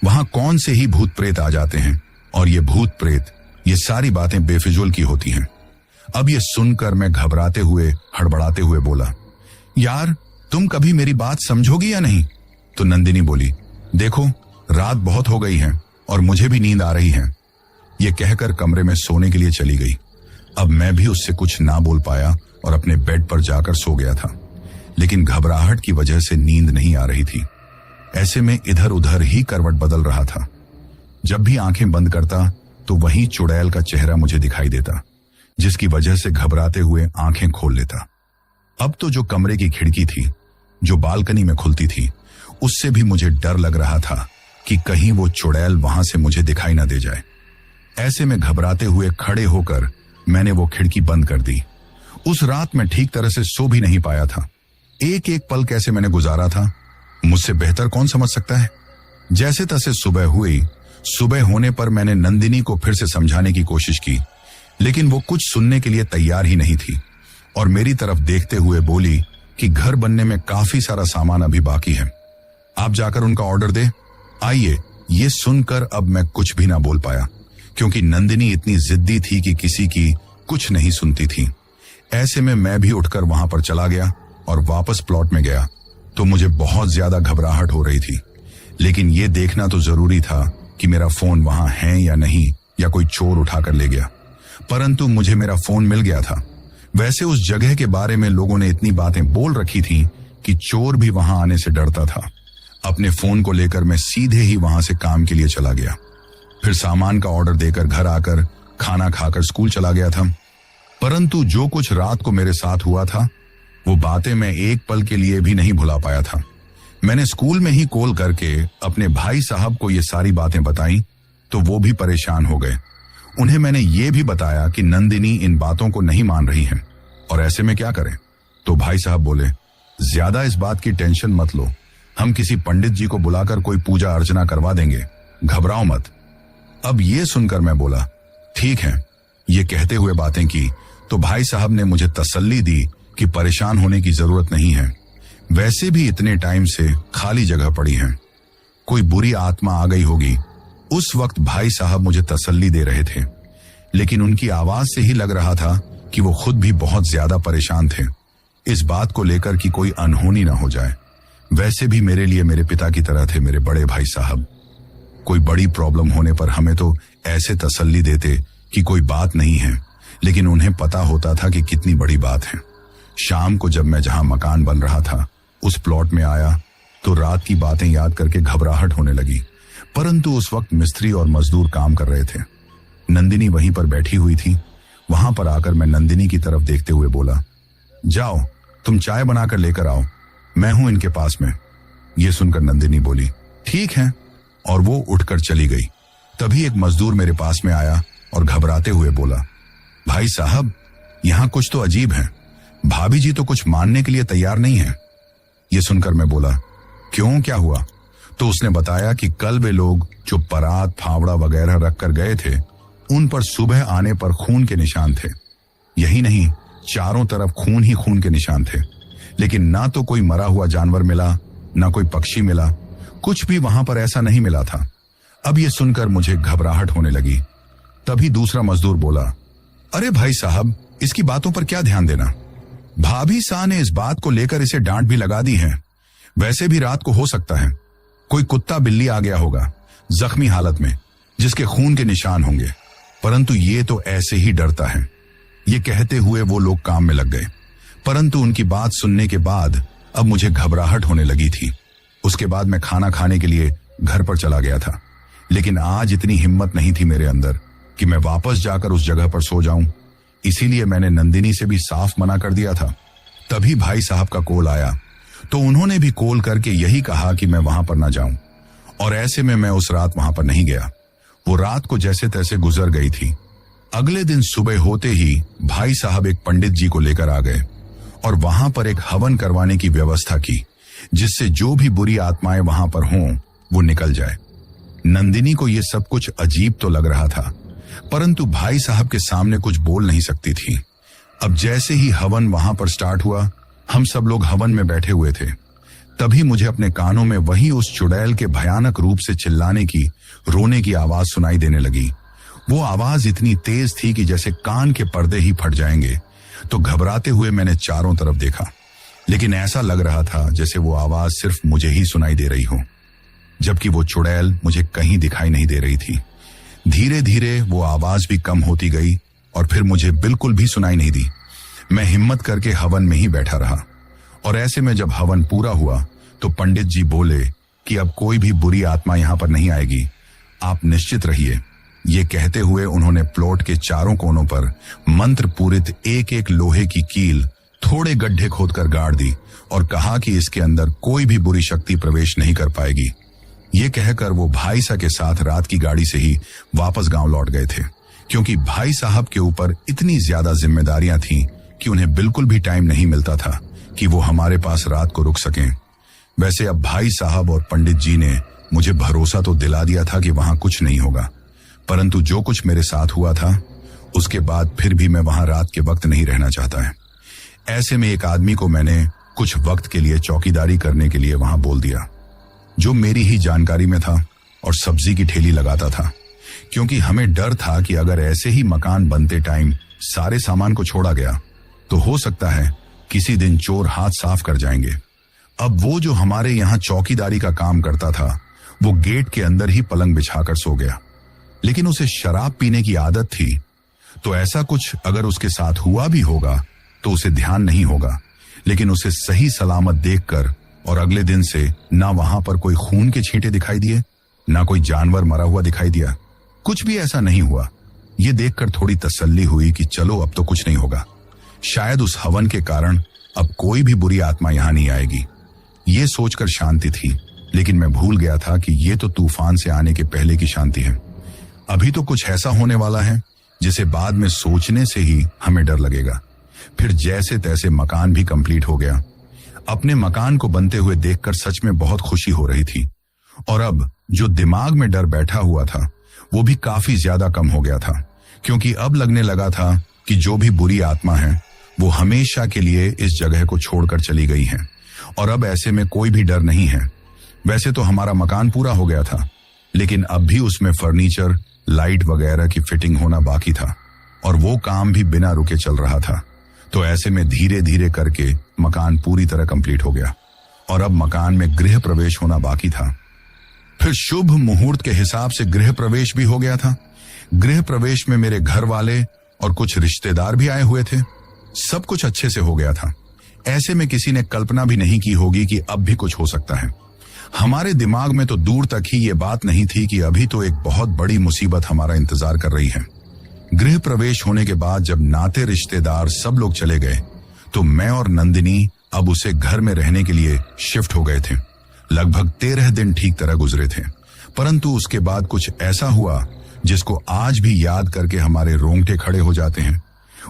वहां कौन से ही भूत प्रेत आ जाते हैं, और ये भूत प्रेत, ये सारी बातें बेफिजूल की होती हैं। अब ये सुनकर मैं घबराते हुए, हड़बड़ाते हुए बोला, यार तुम कभी मेरी बात समझोगी या नहीं? तो नंदिनी बोली, देखो, रात बहुत हो गई है और मुझे भी नींद आ रही है। ये कहकर कमरे में सोने के लिए चली गई। अब मैं भी उससे कुछ ना बोल पाया और अपने बेड पर जाकर सो गया था, लेकिन घबराहट की वजह से नींद नहीं आ रही थी। ऐसे में इधर उधर ही करवट बदल रहा था। जब भी आंखें बंद करता तो वहीं चुड़ैल का चेहरा मुझे दिखाई देता, जिसकी वजह से घबराते हुए आंखें खोल लेता। अब तो जो कमरे की खिड़की थी, जो बालकनी में खुलती थी, उससे भी मुझे डर लग रहा था कि कहीं वो चुड़ैल वहां से मुझे दिखाई ना दे जाए। ऐसे में घबराते हुए खड़े होकर मैंने वो खिड़की बंद कर दी। उस रात मैं ठीक तरह से सो भी नहीं पाया था। एक एक पल कैसे मैंने गुजारा था, मुझसे बेहतर कौन समझ सकता है। जैसे तैसे सुबह हुई। सुबह होने पर मैंने नंदिनी को फिर से समझाने की कोशिश की, लेकिन वो कुछ सुनने के लिए तैयार ही नहीं थी और मेरी तरफ देखते हुए बोली कि घर बनने में काफी सारा सामान अभी बाकी है, आप जाकर उनका ऑर्डर दे आइए। ये सुनकर अब मैं कुछ भी ना बोल पाया, क्योंकि नंदिनी इतनी जिद्दी थी कि किसी की कुछ नहीं सुनती थी। ऐसे में मैं भी उठकर वहां पर चला गया और वापस प्लॉट में गया तो मुझे बहुत ज्यादा घबराहट हो रही थी, लेकिन ये देखना तो जरूरी था कि मेरा फोन वहां है या नहीं, या कोई चोर उठाकर ले गया। परंतु मुझे मेरा फोन मिल गया था। वैसे उस जगह के बारे में लोगों ने इतनी बातें बोल रखी थी कि चोर भी वहां आने से डरता था। अपने फोन को लेकर मैं सीधे ही वहां से काम के लिए चला गया। फिर सामान का ऑर्डर देकर घर आकर खाना खाकर स्कूल चला गया था। परंतु जो कुछ रात को मेरे साथ हुआ था, वो बातें मैं एक पल के लिए भी नहीं भुला पाया था। मैंने स्कूल में ही कॉल करके अपने भाई साहब को ये सारी बातें बताई तो वो भी परेशान हो गए। उन्हें मैंने ये भी बताया कि नंदिनी इन बातों को नहीं मान रही है और ऐसे में क्या करें। तो भाई साहब बोले, ज्यादा इस बात की टेंशन मत लो, हम किसी पंडित जी को बुलाकर कोई पूजा अर्चना करवा देंगे, घबराओ मत। अब ये सुनकर मैं बोला, ठीक है। ये कहते हुए बातें की तो भाई साहब ने मुझे तसल्ली दी कि परेशान होने की जरूरत नहीं है, वैसे भी इतने टाइम से खाली जगह पड़ी है, कोई बुरी आत्मा आ गई होगी। उस वक्त भाई साहब मुझे तसल्ली दे रहे थे, लेकिन उनकी आवाज से ही लग रहा था कि वो खुद भी बहुत ज्यादा परेशान थे इस बात को लेकर कि कोई अनहोनी ना हो जाए। वैसे भी मेरे लिए मेरे पिता की तरह थे मेरे बड़े भाई साहब। कोई बड़ी प्रॉब्लम होने पर हमें तो ऐसे तसल्ली देते कि कोई बात नहीं है, लेकिन उन्हें पता होता था कि कितनी बड़ी बात है। शाम को जब मैं जहां मकान बन रहा था उस प्लॉट में आया तो रात की बातें याद करके घबराहट होने लगी। परंतु उस वक्त मिस्त्री और मजदूर काम कर रहे थे। नंदिनी वहीं पर बैठी हुई थी। वहां पर आकर मैं नंदिनी की तरफ देखते हुए बोला, जाओ तुम चाय बनाकर लेकर आओ, मैं हूं इनके पास में। ये सुनकर नंदिनी बोली, ठीक है, और वो उठकर चली गई। तभी एक मजदूर मेरे पास में आया और घबराते हुए बोला, भाई साहब यहां कुछ तो अजीब है, भाभी जी तो कुछ मानने के लिए तैयार नहीं है। ये सुनकर मैं बोला, क्यों, क्या हुआ? तो उसने बताया कि कल वे लोग जो परात फावड़ा वगैरह रख कर गए थे, उन पर सुबह आने पर खून के निशान थे। यही नहीं, चारों तरफ खून ही खून के निशान थे, लेकिन ना तो कोई मरा हुआ जानवर मिला, ना कोई पक्षी मिला, कुछ भी वहां पर ऐसा नहीं मिला था। अब ये सुनकर मुझे घबराहट होने लगी। तभी दूसरा मजदूर बोला, अरे भाई साहब इसकी बातों पर क्या ध्यान देना, भाभी साहब ने इस बात को लेकर इसे डांट भी लगा दी है। वैसे भी रात को हो सकता है कोई कुत्ता बिल्ली आ गया होगा, जख्मी हालत में, जिसके खून के निशान होंगे, परंतु ये तो ऐसे ही डरता है। ये कहते हुए वो लोग काम में लग गए, परंतु उनकी बात सुनने के बाद अब मुझे घबराहट होने लगी थी। उसके बाद मैं खाना खाने के लिए घर पर चला गया था, लेकिन आज इतनी हिम्मत नहीं थी मेरे अंदर कि मैं वापस जाकर उस जगह पर सो जाऊं। इसीलिए मैंने नंदिनी से भी साफ मना कर दिया था। तभी भाई साहब का कॉल आया, तो उन्होंने भी कॉल करके यही कहा कि मैं वहां पर ना जाऊं, और ऐसे में मैं उस रात वहां पर नहीं गया। वो रात को जैसे तैसे गुजर गई थी। अगले दिन सुबह होते ही भाई साहब एक पंडित जी को लेकर आ गए और वहां पर एक हवन करवाने की व्यवस्था की, जिससे जो भी बुरी आत्माएं वहां पर हों वो निकल जाए। नंदिनी को ये सब कुछ अजीब तो लग रहा था, परंतु भाई साहब के सामने कुछ बोल नहीं सकती थी। अब जैसे ही हवन वहां पर स्टार्ट हुआ, हम सब लोग हवन में बैठे हुए थे। तभी मुझे अपने कानों में वही उस चुड़ैल के भयानक रूप से चिल्लाने की, रोने की आवाज सुनाई देने लगी। वो आवाज इतनी तेज थी कि जैसे कान के पर्दे ही फट जाएंगे। तो घबराते हुए मैंने चारों तरफ देखा, लेकिन ऐसा लग रहा था जैसे वो आवाज सिर्फ मुझे ही सुनाई दे रही हो, जबकि वो चुड़ैल मुझे कहीं दिखाई नहीं दे रही थी। धीरे धीरे वो आवाज भी कम होती गई और फिर मुझे बिल्कुल भी सुनाई नहीं दी। मैं हिम्मत करके हवन में ही बैठा रहा, और ऐसे में जब हवन पूरा हुआ तो पंडित जी बोले कि अब कोई भी बुरी आत्मा यहां पर नहीं आएगी, आप निश्चित रहिए। ये कहते हुए उन्होंने प्लॉट के चारों कोनों पर मंत्र पूरित एक एक लोहे की कील थोड़े गड्ढे खोदकर गाड़ दी और कहा कि इसके अंदर कोई भी बुरी शक्ति प्रवेश नहीं कर पाएगी। ये कहकर वो भाई साहब के साथ रात की गाड़ी से ही वापस गांव लौट गए थे, क्योंकि भाई साहब के ऊपर इतनी ज्यादा जिम्मेदारियां थीं कि उन्हें बिल्कुल भी टाइम नहीं मिलता था कि वो हमारे पास रात को रुक सकें। वैसे अब भाई साहब और पंडित जी ने मुझे भरोसा तो दिला दिया था कि वहां कुछ नहीं होगा, परंतु जो कुछ मेरे साथ हुआ था उसके बाद फिर भी मैं वहां रात के वक्त नहीं रहना चाहता है। ऐसे में एक आदमी को मैंने कुछ वक्त के लिए चौकीदारी करने के लिए वहां बोल दिया, जो मेरी ही जानकारी में था और सब्जी की ठेली लगाता था, क्योंकि हमें डर था कि अगर ऐसे ही मकान बनते टाइम सारे सामान को छोड़ा गया तो हो सकता है किसी दिन चोर हाथ साफ कर जाएंगे। अब वो जो हमारे यहाँ चौकीदारी का काम करता था वो गेट के अंदर ही पलंग बिछाकर सो गया, लेकिन उसे शराब पीने की आदत थी, तो ऐसा कुछ अगर उसके साथ हुआ भी होगा तो उसे ध्यान नहीं होगा। लेकिन उसे सही सलामत देखकर और अगले दिन से ना वहां पर कोई खून के छींटे दिखाई दिए, ना कोई जानवर मरा हुआ दिखाई दिया, कुछ भी ऐसा नहीं हुआ। ये देखकर थोड़ी तसल्ली हुई कि चलो अब तो कुछ नहीं होगा। शायद उस हवन के कारण अब कोई भी बुरी आत्मा यहां नहीं आएगी, ये सोचकर शांति थी। लेकिन मैं भूल गया था कि ये तो तूफान से आने के पहले की शांति है। अभी तो कुछ ऐसा होने वाला है जिसे बाद में सोचने से ही हमें डर लगेगा। फिर जैसे तैसे मकान भी कंप्लीट हो गया। अपने मकान को बनते हुए देखकर सच में बहुत खुशी हो रही थी, और अब जो दिमाग में डर बैठा हुआ था वो भी काफी ज्यादा कम हो गया था, क्योंकि अब लगने लगा था कि जो भी बुरी आत्मा है वो हमेशा के लिए इस जगह को छोड़कर चली गई है, और अब ऐसे में कोई भी डर नहीं है। वैसे तो हमारा मकान पूरा हो गया था, लेकिन अब भी उसमें फर्नीचर, लाइट वगैरह की फिटिंग होना बाकी था, और वो काम भी बिना रुके चल रहा था। तो ऐसे में धीरे धीरे करके मकान पूरी तरह कंप्लीट हो गया, और अब मकान में गृह प्रवेश होना बाकी था। फिर शुभ मुहूर्त के हिसाब से गृह प्रवेश भी हो गया था। गृह प्रवेश में मेरे घर वाले और कुछ रिश्तेदार भी आए हुए थे। सब कुछ अच्छे से हो गया था। ऐसे में किसी ने कल्पना भी नहीं की होगी कि अब भी कुछ हो सकता है। हमारे दिमाग में तो दूर तक ही ये बात नहीं थी कि अभी तो एक बहुत बड़ी मुसीबत हमारा इंतजार कर रही है। गृह प्रवेश होने के बाद जब नाते रिश्तेदार सब लोग चले गए तो मैं और नंदिनी अब उसे घर में रहने के लिए शिफ्ट हो गए थे। लगभग 13 दिन ठीक तरह गुजरे थे, परंतु उसके बाद कुछ ऐसा हुआ जिसको आज भी याद करके हमारे रोंगटे खड़े हो जाते हैं।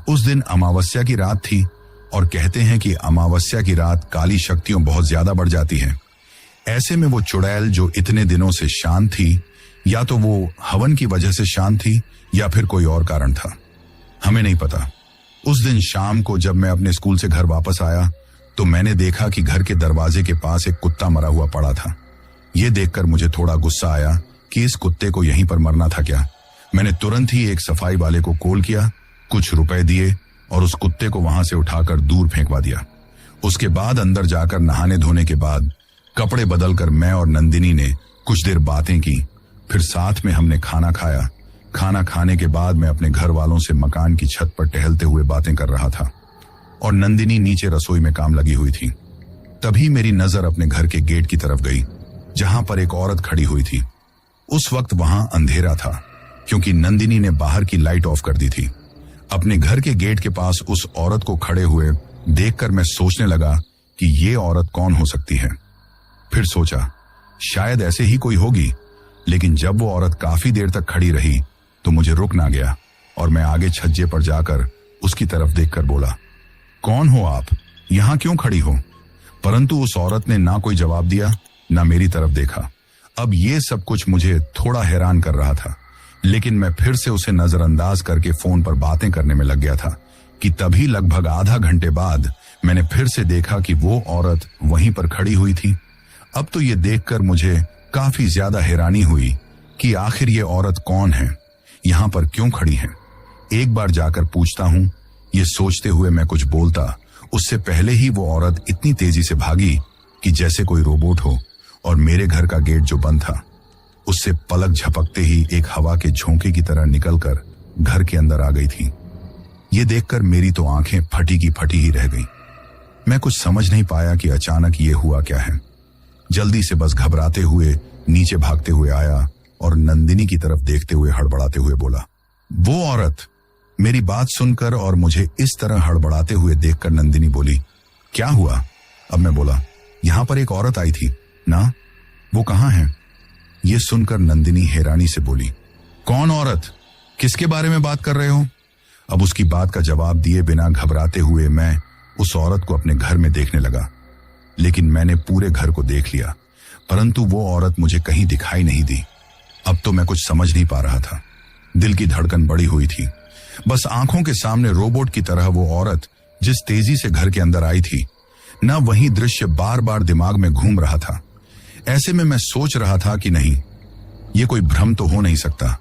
उस दिन अमावस्या की रात थी, और कहते हैं कि अमावस्या की रात काली शक्तियों बहुत ज्यादा बढ़ जाती है। ऐसे में वो चुड़ैल जो इतने दिनों से शांत थी, या तो वो हवन की वजह से शांत थी या फिर कोई और कारण था, हमें नहीं पता। उस दिन शाम को जब मैं अपने स्कूल से घर वापस आया तो मैंने देखा कि घर के दरवाजे के पास एक कुत्ता मरा हुआ पड़ा था। ये देखकर मुझे थोड़ा गुस्सा आया कि इस कुत्ते को यहीं पर मरना था क्या। मैंने तुरंत ही एक सफाई वाले को कॉल किया, कुछ रुपए दिए और उस कुत्ते को वहां से उठाकर दूर फेंकवा दिया। उसके बाद अंदर जाकर नहाने धोने के बाद कपड़े बदलकर मैं और नंदिनी ने कुछ देर बातें की। फिर साथ में हमने खाना खाया। खाना खाने के बाद मैं अपने घर वालों से मकान की छत पर टहलते हुए बातें कर रहा था और नंदिनी नीचे रसोई में काम लगी हुई थी। तभी मेरी नजर अपने घर के गेट की तरफ गई, जहां पर एक औरत खड़ी हुई थी। उस वक्त वहां अंधेरा था क्योंकि नंदिनी ने बाहर की लाइट ऑफ कर दी थी। अपने घर के गेट के पास उस औरत को खड़े हुए देखकर मैं सोचने लगा कि ये औरत कौन हो सकती है। फिर सोचा शायद ऐसे ही कोई होगी, लेकिन जब वो औरत काफी देर तक खड़ी रही तो मुझे रुक ना गया और मैं आगे छज्जे पर जाकर उसकी तरफ देखकर बोला, कौन हो आप, यहां क्यों खड़ी हो? परंतु उस औरत ने ना कोई जवाब दिया, ना मेरी तरफ देखा। अब ये सब कुछ मुझे थोड़ा हैरान कर रहा था, लेकिन मैं फिर से उसे नजरअंदाज करके फोन पर बातें करने में लग गया था कि तभी लगभग आधा घंटे बाद मैंने फिर से देखा कि वो औरत वहीं पर खड़ी हुई थी। अब तो ये देखकर मुझे काफी ज्यादा हैरानी हुई कि आखिर ये औरत कौन है, यहां पर क्यों खड़ी है। एक बार जाकर पूछता हूं, ये सोचते हुए मैं कुछ बोलता उससे पहले ही वो औरत इतनी तेजी से भागी कि जैसे कोई रोबोट हो और मेरे घर का गेट जो बंद था उससे पलक झपकते ही एक हवा के झोंके की तरह निकलकर घर के अंदर आ गई थी। ये देखकर मेरी तो आंखें फटी की फटी ही रह गईं। मैं कुछ समझ नहीं पाया कि अचानक ये हुआ क्या है। जल्दी से बस घबराते हुए नीचे भागते हुए आया और नंदिनी की तरफ देखते हुए हड़बड़ाते हुए बोला, वो औरत। मेरी बात सुनकर और मुझे इस तरह हड़बड़ाते हुए देखकर नंदिनी बोली, क्या हुआ? अब मैं बोला, यहां पर एक औरत आई थी ना, वो कहां है? ये सुनकर नंदिनी हैरानी से बोली, कौन औरत? किसके बारे में बात कर रहे हो? अब उसकी बात का जवाब दिए बिना घबराते हुए मैं उस औरत को अपने घर में देखने लगा, लेकिन मैंने पूरे घर को देख लिया, परंतु वो औरत मुझे कहीं दिखाई नहीं दी। अब तो मैं कुछ समझ नहीं पा रहा था। दिल की धड़कन बढ़ी हुई थी। बस आंखों के सामने रोबोट की तरह वो औरत जिस तेजी से घर के अंदर आई थी, न वही दृश्य बार बार दिमाग में घूम रहा था। ऐसे में मैं सोच रहा था कि नहीं, ये कोई भ्रम तो हो नहीं सकता।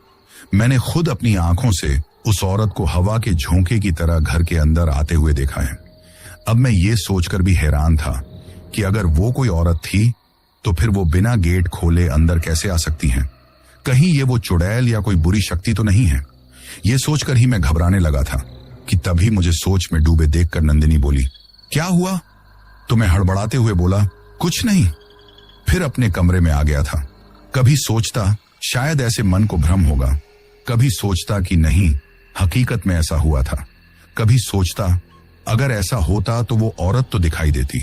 मैंने खुद अपनी आंखों से उस औरत को हवा के झोंके की तरह घर के अंदर आते हुए देखा है। अब मैं ये सोचकर भी हैरान था कि अगर वो कोई औरत थी तो फिर वो बिना गेट खोले अंदर कैसे आ सकती हैं? कहीं ये वो चुड़ैल या कोई बुरी शक्ति तो नहीं है? ये सोचकर ही मैं घबराने लगा था कि तभी मुझे सोच में डूबे देखकर नंदिनी बोली, क्या हुआ? तो मैं हड़बड़ाते हुए बोला, कुछ नहीं। फिर अपने कमरे में आ गया था। कभी सोचता शायद ऐसे मन को भ्रम होगा, कभी सोचता कि नहीं, हकीकत में ऐसा हुआ था। कभी सोचता अगर ऐसा होता तो वो औरत तो दिखाई देती।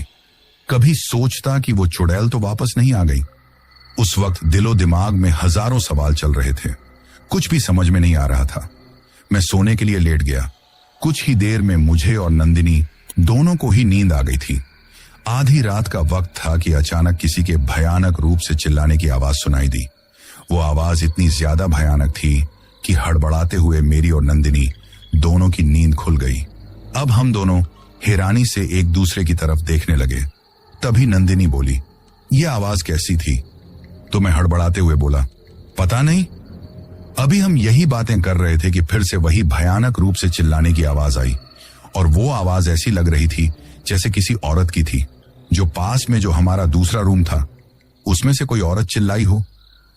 कभी सोचता कि वो चुड़ैल तो वापस नहीं आ गई। उस वक्त दिलो दिमाग में हजारों सवाल चल रहे थे। कुछ भी समझ में नहीं आ रहा था। मैं सोने के लिए लेट गया। कुछ ही देर में मुझे और नंदिनी दोनों को ही नींद आ गई थी। आधी रात का वक्त था कि अचानक किसी के भयानक रूप से चिल्लाने की आवाज सुनाई दी। वो आवाज इतनी ज्यादा भयानक थी कि हड़बड़ाते हुए मेरी और नंदिनी दोनों की नींद खुल गई। अब हम दोनों हैरानी से एक दूसरे की तरफ देखने लगे। तभी नंदिनी बोली, ये आवाज कैसी थी? तो मैं हड़बड़ाते हुए बोला, पता नहीं। अभी हम यही बातें कर रहे थे कि फिर से वही भयानक रूप से चिल्लाने की आवाज आई, और वो आवाज ऐसी लग रही थी जैसे किसी औरत की थी। जो पास में जो हमारा दूसरा रूम था उसमें से कोई औरत चिल्लाई हो।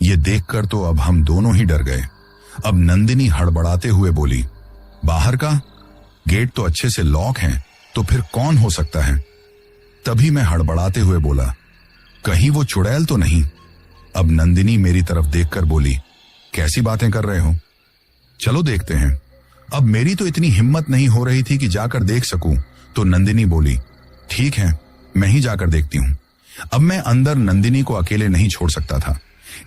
ये देखकर तो अब हम दोनों ही डर गए। अब नंदिनी हड़बड़ाते हुए बोली, बाहर का गेट तो अच्छे से लॉक है, तो फिर कौन हो सकता है? तभी मैं हड़बड़ाते हुए बोला, कहीं वो चुड़ैल तो नहीं? अब नंदिनी मेरी तरफ देखकर बोली, कैसी बातें कर रहे हो? चलो देखते हैं। अब मेरी तो इतनी हिम्मत नहीं हो रही थी कि जाकर देख सकूं, तो नंदिनी बोली, ठीक है, मैं ही जाकर देखती हूं। अब मैं अंदर नंदिनी को अकेले नहीं छोड़ सकता था,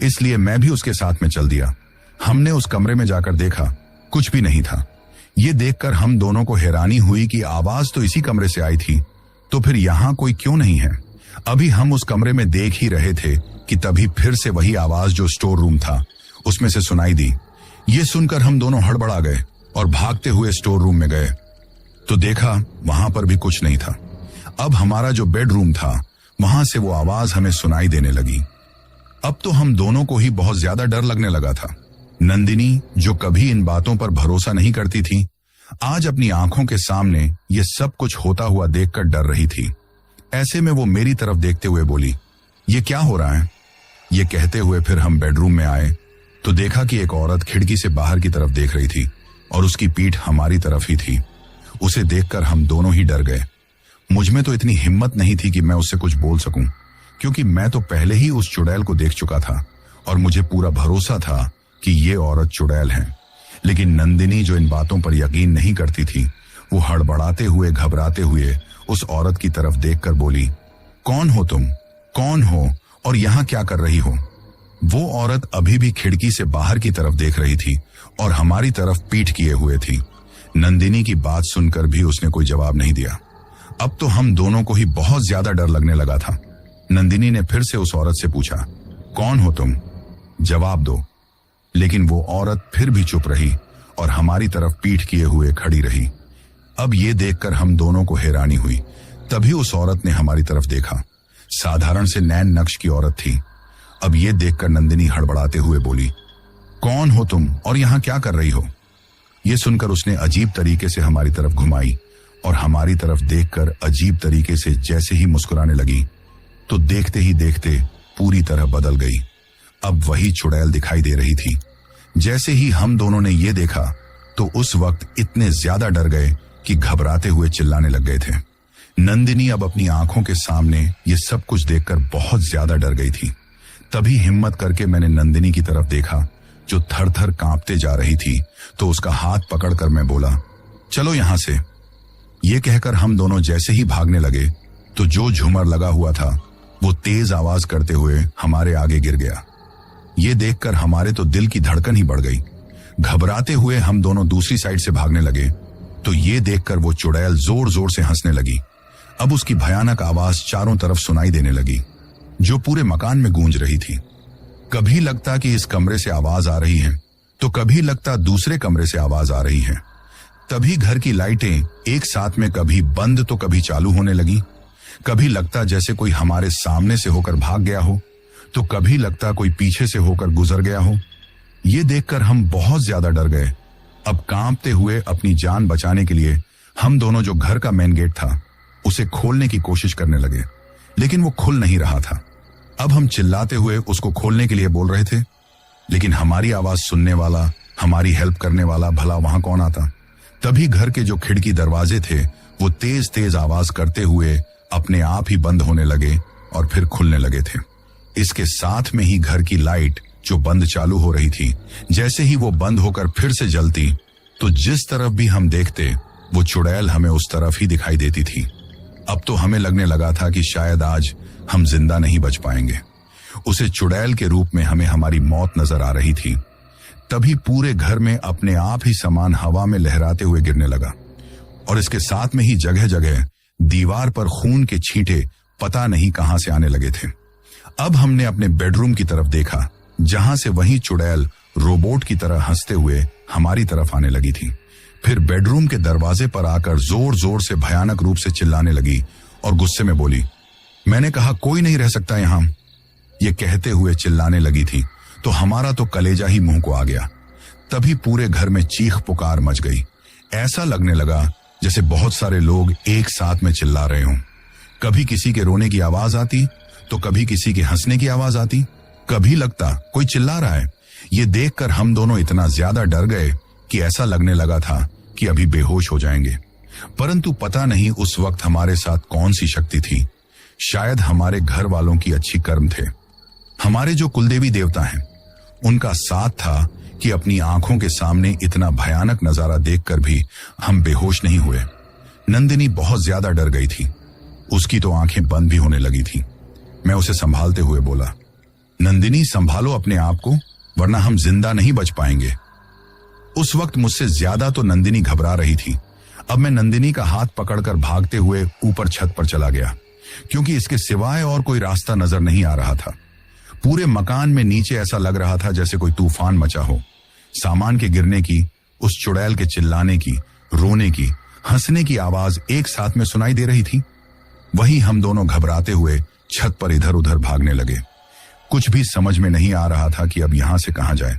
इसलिए मैं भी उसके साथ में चल दिया। हमने उस कमरे में जाकर देखा, कुछ भी नहीं था। ये देखकर हम दोनों को हैरानी हुई कि आवाज तो इसी कमरे से आई थी, तो फिर यहां कोई क्यों नहीं है? अभी हम उस कमरे में देख ही रहे थे कि तभी फिर से वही आवाज जो स्टोर रूम था उसमें से सुनाई दी। ये सुनकर हम दोनों हड़बड़ा गए और भागते हुए स्टोर रूम में गए तो देखा वहां पर भी कुछ नहीं था। अब हमारा जो बेडरूम था वहां से वो आवाज हमें सुनाई देने लगी। अब तो हम दोनों को ही बहुत ज्यादा डर लगने लगा था। नंदिनी, जो कभी इन बातों पर भरोसा नहीं करती थी, आज अपनी आंखों के सामने ये सब कुछ होता हुआ देखकर डर रही थी। ऐसे में वो मेरी तरफ देखते हुए बोली, ये क्या हो रहा है? ये कहते हुए फिर हम बेडरूम में आए तो देखा कि एक औरत खिड़की से बाहर की तरफ देख रही थी और उसकी पीठ हमारी तरफ ही थी। उसे देखकर हम दोनों ही डर गए। मुझ में तो इतनी हिम्मत नहीं थी कि मैं उससे कुछ बोल सकूं, क्योंकि मैं तो पहले ही उस चुड़ैल को देख चुका था और मुझे पूरा भरोसा था कि ये औरत चुड़ैल है। लेकिन नंदिनी, जो इन बातों पर यकीन नहीं करती थी, वो हड़बड़ाते हुए, घबराते हुए उस औरत की तरफ देखकर बोली, कौन हो तुम? कौन हो और यहाँ क्या कर रही हो? वो औरत अभी भी खिड़की से बाहर की तरफ देख रही थी और हमारी तरफ पीठ किए हुए थी। नंदिनी की बात सुनकर भी उसने कोई जवाब नहीं दिया। अब तो हम दोनों को ही बहुत ज्यादा डर लगने लगा था। नंदिनी ने फिर से उस औरत से पूछा, कौन हो तुम? जवाब दो। लेकिन वो औरत फिर भी चुप रही और हमारी तरफ पीठ किए हुए खड़ी रही। अब ये देखकर हम दोनों को हैरानी हुई। तभी उस औरत ने हमारी तरफ देखा। साधारण से नैन नक्श की औरत थी। अब ये देखकर नंदिनी हड़बड़ाते हुए बोली, कौन हो तुम और यहां क्या कर रही हो? ये सुनकर उसने अजीब तरीके से हमारी तरफ घुमाई और हमारी तरफ देखकर अजीब तरीके से जैसे ही मुस्कुराने लगी, तो देखते ही देखते पूरी तरह बदल गई। अब वही चुड़ैल दिखाई दे रही थी। जैसे ही हम दोनों ने ये देखा तो उस वक्त इतने ज्यादा डर गए कि घबराते हुए चिल्लाने लग गए थे। नंदिनी अब अपनी आंखों के सामने ये सब कुछ देखकर बहुत ज्यादा डर गई थी। तभी हिम्मत करके मैंने नंदिनी की तरफ देखा, जो थर थर कांपते जा रही थी, तो उसका हाथ पकड़कर मैं बोला, चलो यहां से। ये कहकर हम दोनों जैसे ही भागने लगे तो जो झूमर लगा हुआ था वो तेज आवाज करते हुए हमारे आगे गिर गया। ये देखकर हमारे तो दिल की धड़कन ही बढ़ गई। घबराते हुए हम दोनों दूसरी साइड से भागने लगे तो ये देखकर वो चुड़ैल जोर जोर से हंसने लगी। अब उसकी भयानक आवाज चारों तरफ सुनाई देने लगी, जो पूरे मकान में गूंज रही थी। कभी लगता कि इस कमरे से आवाज आ रही है तो कभी लगता दूसरे कमरे से आवाज आ रही है। तभी घर की लाइटें एक साथ में कभी बंद तो कभी चालू होने लगी। कभी लगता जैसे कोई हमारे सामने से होकर भाग गया हो, तो कभी लगता कोई पीछे से होकर गुजर गया हो। ये देखकर हम बहुत ज्यादा डर गए। अब कांपते हुए अपनी जान बचाने के लिए हम दोनों जो घर का मेन गेट था उसे खोलने की कोशिश करने लगे, लेकिन वो खुल नहीं रहा था। अब हम चिल्लाते हुए उसको खोलने के लिए बोल रहे थे, लेकिन हमारी आवाज सुनने वाला, हमारी हेल्प करने वाला भला वहां कौन आता? तभी घर के जो खिड़की दरवाजे थे वो तेज तेज आवाज करते हुए अपने आप ही बंद होने लगे और फिर खुलने लगे थे। इसके साथ में ही घर की लाइट जो बंद चालू हो रही थी, जैसे ही वो बंद होकर फिर से जलती तो जिस तरफ भी हम देखते वो चुड़ैल हमें उस तरफ ही दिखाई देती थी। अब तो हमें लगने लगा था कि शायद आज हम जिंदा नहीं बच पाएंगे। उसे चुड़ैल के रूप में हमें हमारी मौत नजर आ रही थी। तभी पूरे घर में अपने आप ही सामान हवा में लहराते हुए गिरने लगा और इसके साथ में ही जगह जगह दीवार पर खून के छींटे पता नहीं कहां से आने लगे थे। अब हमने अपने बेडरूम की तरफ देखा, जहां से वही चुड़ैल रोबोट की तरह हंसते हुए हमारी तरफ आने लगी थी। फिर बेडरूम के दरवाजे पर आकर जोर जोर से भयानक रूप से चिल्लाने लगी और गुस्से में बोली, मैंने कहा कोई नहीं रह सकता यहां। ये कहते हुए चिल्लाने लगी थी तो हमारा तो कलेजा ही मुंह को आ गया। तभी पूरे घर में चीख पुकार मच गई। ऐसा लगने लगा जैसे बहुत सारे लोग एक साथ में चिल्ला रहे हों। कभी किसी के रोने की आवाज आती तो कभी किसी के हंसने की आवाज आती, कभी लगता कोई चिल्ला रहा है। ये देखकर हम दोनों इतना ज्यादा डर गए कि ऐसा लगने लगा था कि अभी बेहोश हो जाएंगे। परंतु पता नहीं उस वक्त हमारे साथ कौन सी शक्ति थी। शायद हमारे घर वालों की अच्छी कर्म थे। हमारे जो कुलदेवी देवता हैं उनका साथ था कि अपनी आंखों के सामने इतना भयानक नजारा देखकर भी हम बेहोश नहीं हुए। नंदिनी बहुत ज्यादा डर गई थी। उसकी तो आंखें बंद भी होने लगी थी। मैं उसे संभालते हुए बोला, नंदिनी संभालो अपने आप को, वरना हम जिंदा नहीं बच पाएंगे। उस वक्त मुझसे ज्यादा तो नंदिनी घबरा रही थी। अब मैं नंदिनी का हाथ पकड़कर भागते हुए ऊपर छत पर चला गया, क्योंकि इसके सिवाय और कोई रास्ता नजर नहीं आ रहा था। पूरे मकान में नीचे ऐसा लग रहा था जैसे कोई तूफान मचा हो। सामान के गिरने की, उस चुड़ैल के चिल्लाने की, रोने की, हंसने की आवाज एक साथ में सुनाई दे रही थी। वहीं हम दोनों घबराते हुए छत पर इधर उधर भागने लगे। कुछ भी समझ में नहीं आ रहा था कि अब यहां से कहां जाए,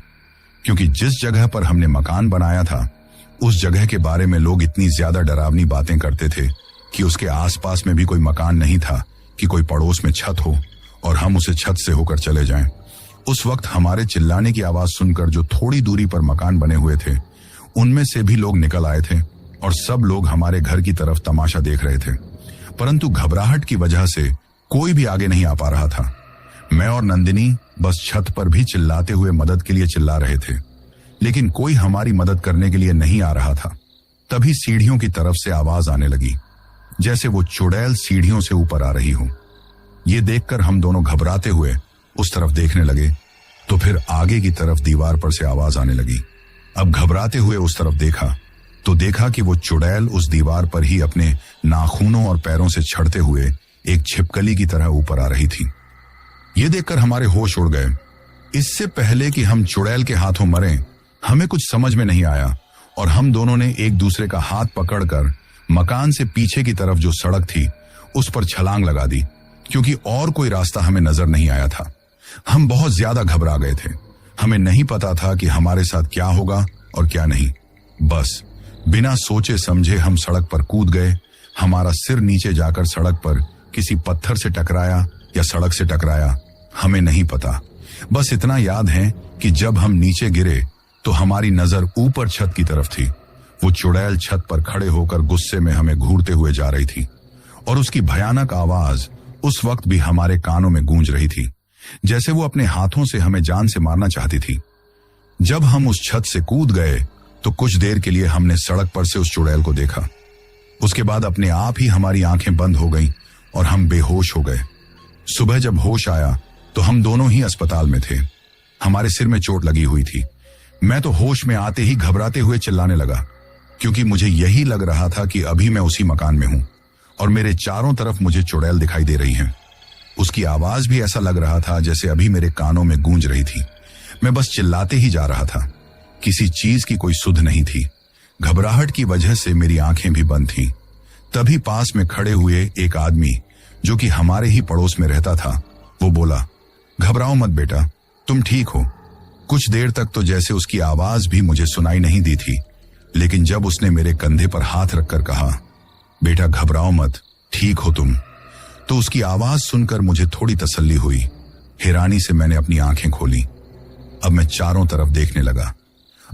क्योंकि जिस जगह पर हमने मकान बनाया था उस जगह के बारे में लोग इतनी ज्यादा डरावनी बातें करते थे कि उसके आसपास में भी कोई मकान नहीं था कि कोई पड़ोस में छत हो और हम उसे छत से होकर चले जाएं। उस वक्त हमारे चिल्लाने की आवाज सुनकर जो थोड़ी दूरी पर मकान बने हुए थे, उनमें से भी लोग निकल आए थे और सब लोग हमारे घर की तरफ तमाशा देख रहे थे। परंतु घबराहट की वजह से कोई भी आगे नहीं आ पा रहा था। मैं और नंदिनी बस छत पर भी चिल्लाते हुए मदद के लिए चिल्ला रहे थे, लेकिन कोई हमारी मदद करने के लिए नहीं आ रहा था। तभी सीढ़ियों की तरफ से आवाज आने लगी, जैसे वो चुड़ैल सीढ़ियों से ऊपर आ रही हो। ये देखकर हम दोनों घबराते हुए उस तरफ देखने लगे, तो फिर आगे की तरफ दीवार पर से आवाज आने लगी। अब घबराते हुए उस तरफ देखा तो देखा कि वो चुड़ैल उस दीवार पर ही अपने नाखूनों और पैरों से छड़ते हुए एक छिपकली की तरह ऊपर आ रही थी। ये देखकर हमारे होश उड़ गए। इससे पहले कि हम चुड़ैल के हाथों मरें, हमें कुछ समझ में नहीं आया और हम दोनों ने एक दूसरे का हाथ पकड़कर मकान से पीछे की तरफ जो सड़क थी उस पर छलांग लगा दी, क्योंकि और कोई रास्ता हमें नजर नहीं आया था। हम बहुत ज्यादा घबरा गए थे। हमें नहीं पता था कि हमारे साथ क्या होगा और क्या नहीं। बस बिना सोचे समझे हम सड़क पर कूद गए। हमारा सिर नीचे जाकर सड़क पर किसी पत्थर से टकराया या सड़क से टकराया, हमें नहीं पता। बस इतना याद है कि जब हम नीचे गिरे तो हमारी नजर ऊपर छत की तरफ थी। वो चुड़ैल छत पर खड़े होकर गुस्से में हमें घूरते हुए जा रही थी और उसकी भयानक आवाज उस वक्त भी हमारे कानों में गूंज रही थी, जैसे वो अपने हाथों से हमें जान से मारना चाहती थी। जब हम उस छत से कूद गए तो कुछ देर के लिए हमने सड़क पर से उस चुड़ैल को देखा। उसके बाद अपने आप ही हमारी आंखें बंद हो गईं और हम बेहोश हो गए। सुबह जब होश आया तो हम दोनों ही अस्पताल में थे। हमारे सिर में चोट लगी हुई थी। मैं तो होश में आते ही घबराते हुए चिल्लाने लगा, क्योंकि मुझे यही लग रहा था कि अभी मैं उसी मकान में हूं और मेरे चारों तरफ मुझे चुड़ैल दिखाई दे रही है। उसकी आवाज भी ऐसा लग रहा था जैसे अभी मेरे कानों में गूंज रही थी। मैं बस चिल्लाते ही जा रहा था। किसी चीज की कोई सुध नहीं थी। घबराहट की वजह से मेरी आंखें भी बंद थीं। तभी पास में खड़े हुए एक आदमी, जो कि हमारे ही पड़ोस में रहता था, वो बोला, घबराओ मत बेटा, तुम ठीक हो। कुछ देर तक तो जैसे उसकी आवाज भी मुझे सुनाई नहीं दी थी, लेकिन जब उसने मेरे कंधे पर हाथ रखकर कहा, बेटा घबराओ मत, ठीक हो तुम, तो उसकी आवाज सुनकर मुझे थोड़ी तसल्ली हुई। हैरानी से मैंने अपनी आंखें खोली। अब मैं चारों तरफ देखने लगा।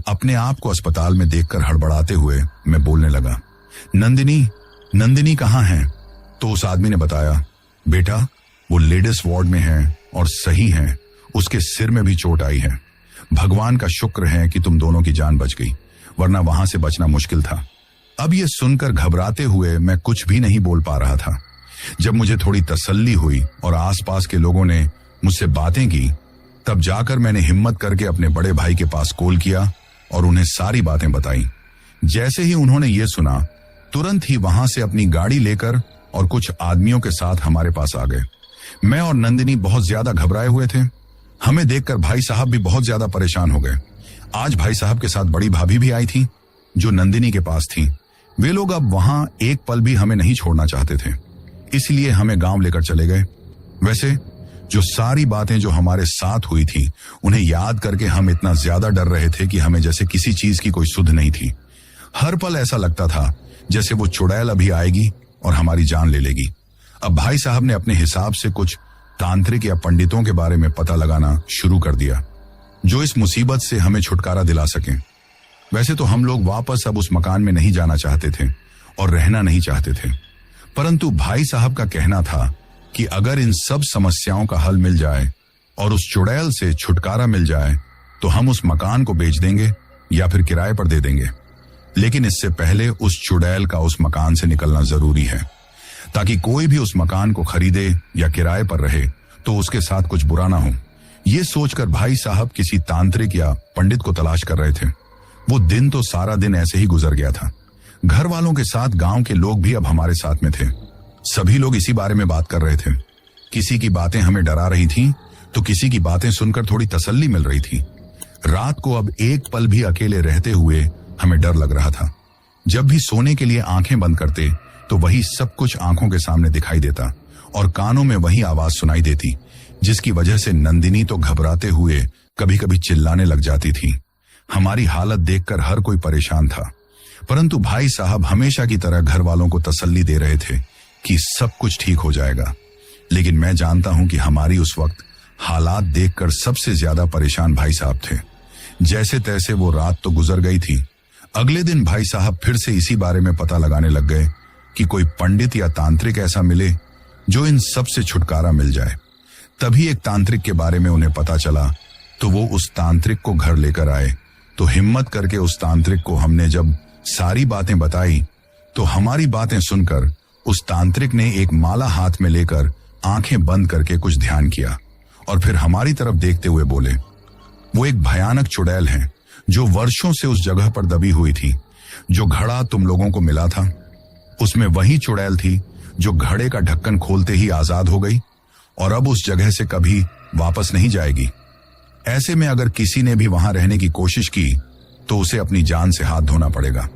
अपने आप को अस्पताल में देखकर हड़बड़ाते हुए मैं बोलने लगा, नंदिनी कहाँ है? तो उस आदमी ने बताया, बेटा वो लेडीज वार्ड में है और सही है, उसके सिर में भी चोट आई है। भगवान का शुक्र है कि तुम दोनों की जान बच गई, वरना वहां से बचना मुश्किल था। अब ये सुनकर घबराते हुए मैं कुछ भी नहीं बोल पा रहा था। जब मुझे थोड़ी तसल्ली हुई और आसपास के लोगों ने मुझसे बातें की, तब जाकर मैंने हिम्मत करके अपने बड़े भाई के पास कॉल किया और उन्हें सारी बातें बताई। जैसे ही उन्होंने ये सुना, तुरंत ही वहां से अपनी गाड़ी लेकर और कुछ आदमियों के साथ हमारे पास आ गए। मैं और नंदिनी बहुत ज्यादा घबराए हुए थे। हमें देखकर भाई साहब भी बहुत ज्यादा परेशान हो गए। आज भाई साहब के साथ बड़ी भाभी भी आई थी, जो नंदिनी के पास थी। वे लोग अब वहां एक पल भी हमें नहीं छोड़ना चाहते थे, इसलिए हमें गांव लेकर चले गए। वैसे जो सारी बातें जो हमारे साथ हुई थी, उन्हें याद करके हम इतना ज्यादा डर रहे थे कि हमें जैसे किसी चीज की कोई सुध नहीं थी। हर पल ऐसा लगता था जैसे वो चुड़ैल अभी आएगी और हमारी जान ले लेगी। अब भाई साहब ने अपने हिसाब से कुछ तांत्रिक या पंडितों के बारे में पता लगाना शुरू कर दिया, जो इस मुसीबत से हमें छुटकारा दिला सकें। वैसे तो हम लोग वापस अब उस मकान में नहीं जाना चाहते थे और रहना नहीं चाहते थे, परंतु भाई साहब का कहना था कि अगर इन सब समस्याओं का हल मिल जाए और उस चुड़ैल से छुटकारा मिल जाए तो हम उस मकान को बेच देंगे या फिर किराए पर दे देंगे। लेकिन इससे पहले उस चुड़ैल का उस मकान से निकलना जरूरी है, ताकि कोई भी उस मकान को खरीदे या किराए पर रहे तो उसके साथ कुछ बुरा ना हो। ये सोचकर भाई साहब किसी तांत्रिक या पंडित को तलाश कर रहे थे। वो दिन तो सारा दिन ऐसे ही गुजर गया था। घर वालों के साथ गांव के लोग भी अब हमारे साथ में थे। सभी लोग इसी बारे में बात कर रहे थे। किसी की बातें हमें डरा रही थीं, तो किसी की बातें सुनकर थोड़ी तसल्ली मिल रही थी। रात को अब एक पल भी अकेले रहते हुए हमें डर लग रहा था। जब भी सोने के लिए आंखें बंद करते तो वही सब कुछ आंखों के सामने दिखाई देता और कानों में वही आवाज सुनाई देती, जिसकी वजह से नंदिनी तो घबराते हुए कभी कभी चिल्लाने लग जाती थी। हमारी हालत देखकर हर कोई परेशान था, परंतु भाई साहब हमेशा की तरह घर वालों को तसल्ली दे रहे थे कि सब कुछ ठीक हो जाएगा। लेकिन मैं जानता हूं कि हमारी उस वक्त हालात देखकर सबसे ज्यादा परेशान भाई साहब थे। जैसे तैसे वो रात तो गुजर गई थी। अगले दिन भाई साहब फिर से इसी बारे में पता लगाने लग गए कि कोई पंडित या तांत्रिक ऐसा मिले जो इन सब से छुटकारा मिल जाए। तभी एक तांत्रिक के बारे में उन्हें पता चला, तो वो उस तांत्रिक को घर लेकर आए। तो हिम्मत करके उस तांत्रिक को हमने जब सारी बातें बताई, तो हमारी बातें सुनकर उस तांत्रिक ने एक माला हाथ में लेकर आंखें बंद करके कुछ ध्यान किया और फिर हमारी तरफ देखते हुए बोले, वो एक भयानक चुड़ैल है जो वर्षों से उस जगह पर दबी हुई थी। जो घड़ा तुम लोगों को मिला था, उसमें वही चुड़ैल थी जो घड़े का ढक्कन खोलते ही आजाद हो गई और अब उस जगह से कभी वापस नहीं जाएगी। ऐसे में अगर किसी ने भी वहां रहने की कोशिश की तो उसे अपनी जान से हाथ धोना पड़ेगा।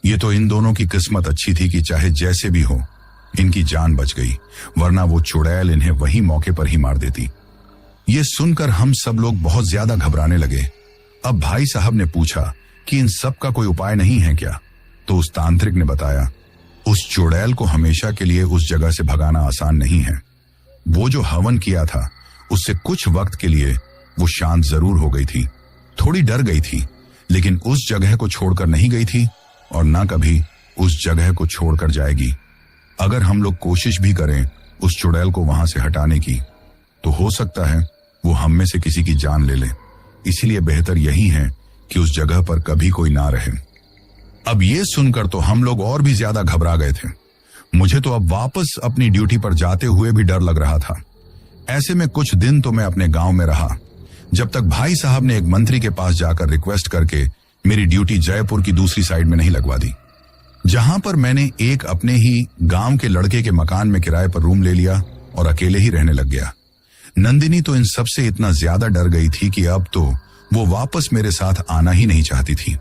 ये तो इन दोनों की किस्मत अच्छी थी कि चाहे जैसे भी हो इनकी जान बच गई, वरना वो चुड़ैल इन्हें वही मौके पर ही मार देती। ये सुनकर हम सब लोग बहुत ज्यादा घबराने लगे। अब भाई साहब ने पूछा कि इन सब का कोई उपाय नहीं है क्या? तो उस तांत्रिक ने बताया, उस चुड़ैल को हमेशा के लिए उस जगह से भगाना आसान नहीं है। वो जो हवन किया था उससे कुछ वक्त के लिए वो शांत जरूर हो गई थी, थोड़ी डर गई थी, लेकिन उस जगह को छोड़कर नहीं गई थी और ना कभी उस जगह को छोड़कर जाएगी। अगर हम लोग कोशिश भी करें उस चुड़ैल को वहां से हटाने की, तो हो सकता है वो हम में से किसी की जान ले ले। इसलिए बेहतर यही है कि उस जगह पर कभी कोई ना रहे। अब ये सुनकर तो हम लोग और भी ज्यादा घबरा गए थे। मुझे तो अब वापस अपनी ड्यूटी पर जाते हुए भी डर लग रहा था। ऐसे में कुछ दिन तो मैं अपने गांव में रहा, जब तक भाई साहब ने एक मंत्री के पास जाकर रिक्वेस्ट करके मेरी ड्यूटी जयपुर की दूसरी साइड में नहीं लगवा दी, जहां पर मैंने एक अपने ही गांव के लड़के के मकान में किराए पर रूम ले लिया और अकेले ही रहने लग गया। नंदिनी तो इन सब से इतना ज्यादा डर गई थी कि अब तो वो वापस मेरे साथ आना ही नहीं चाहती थी।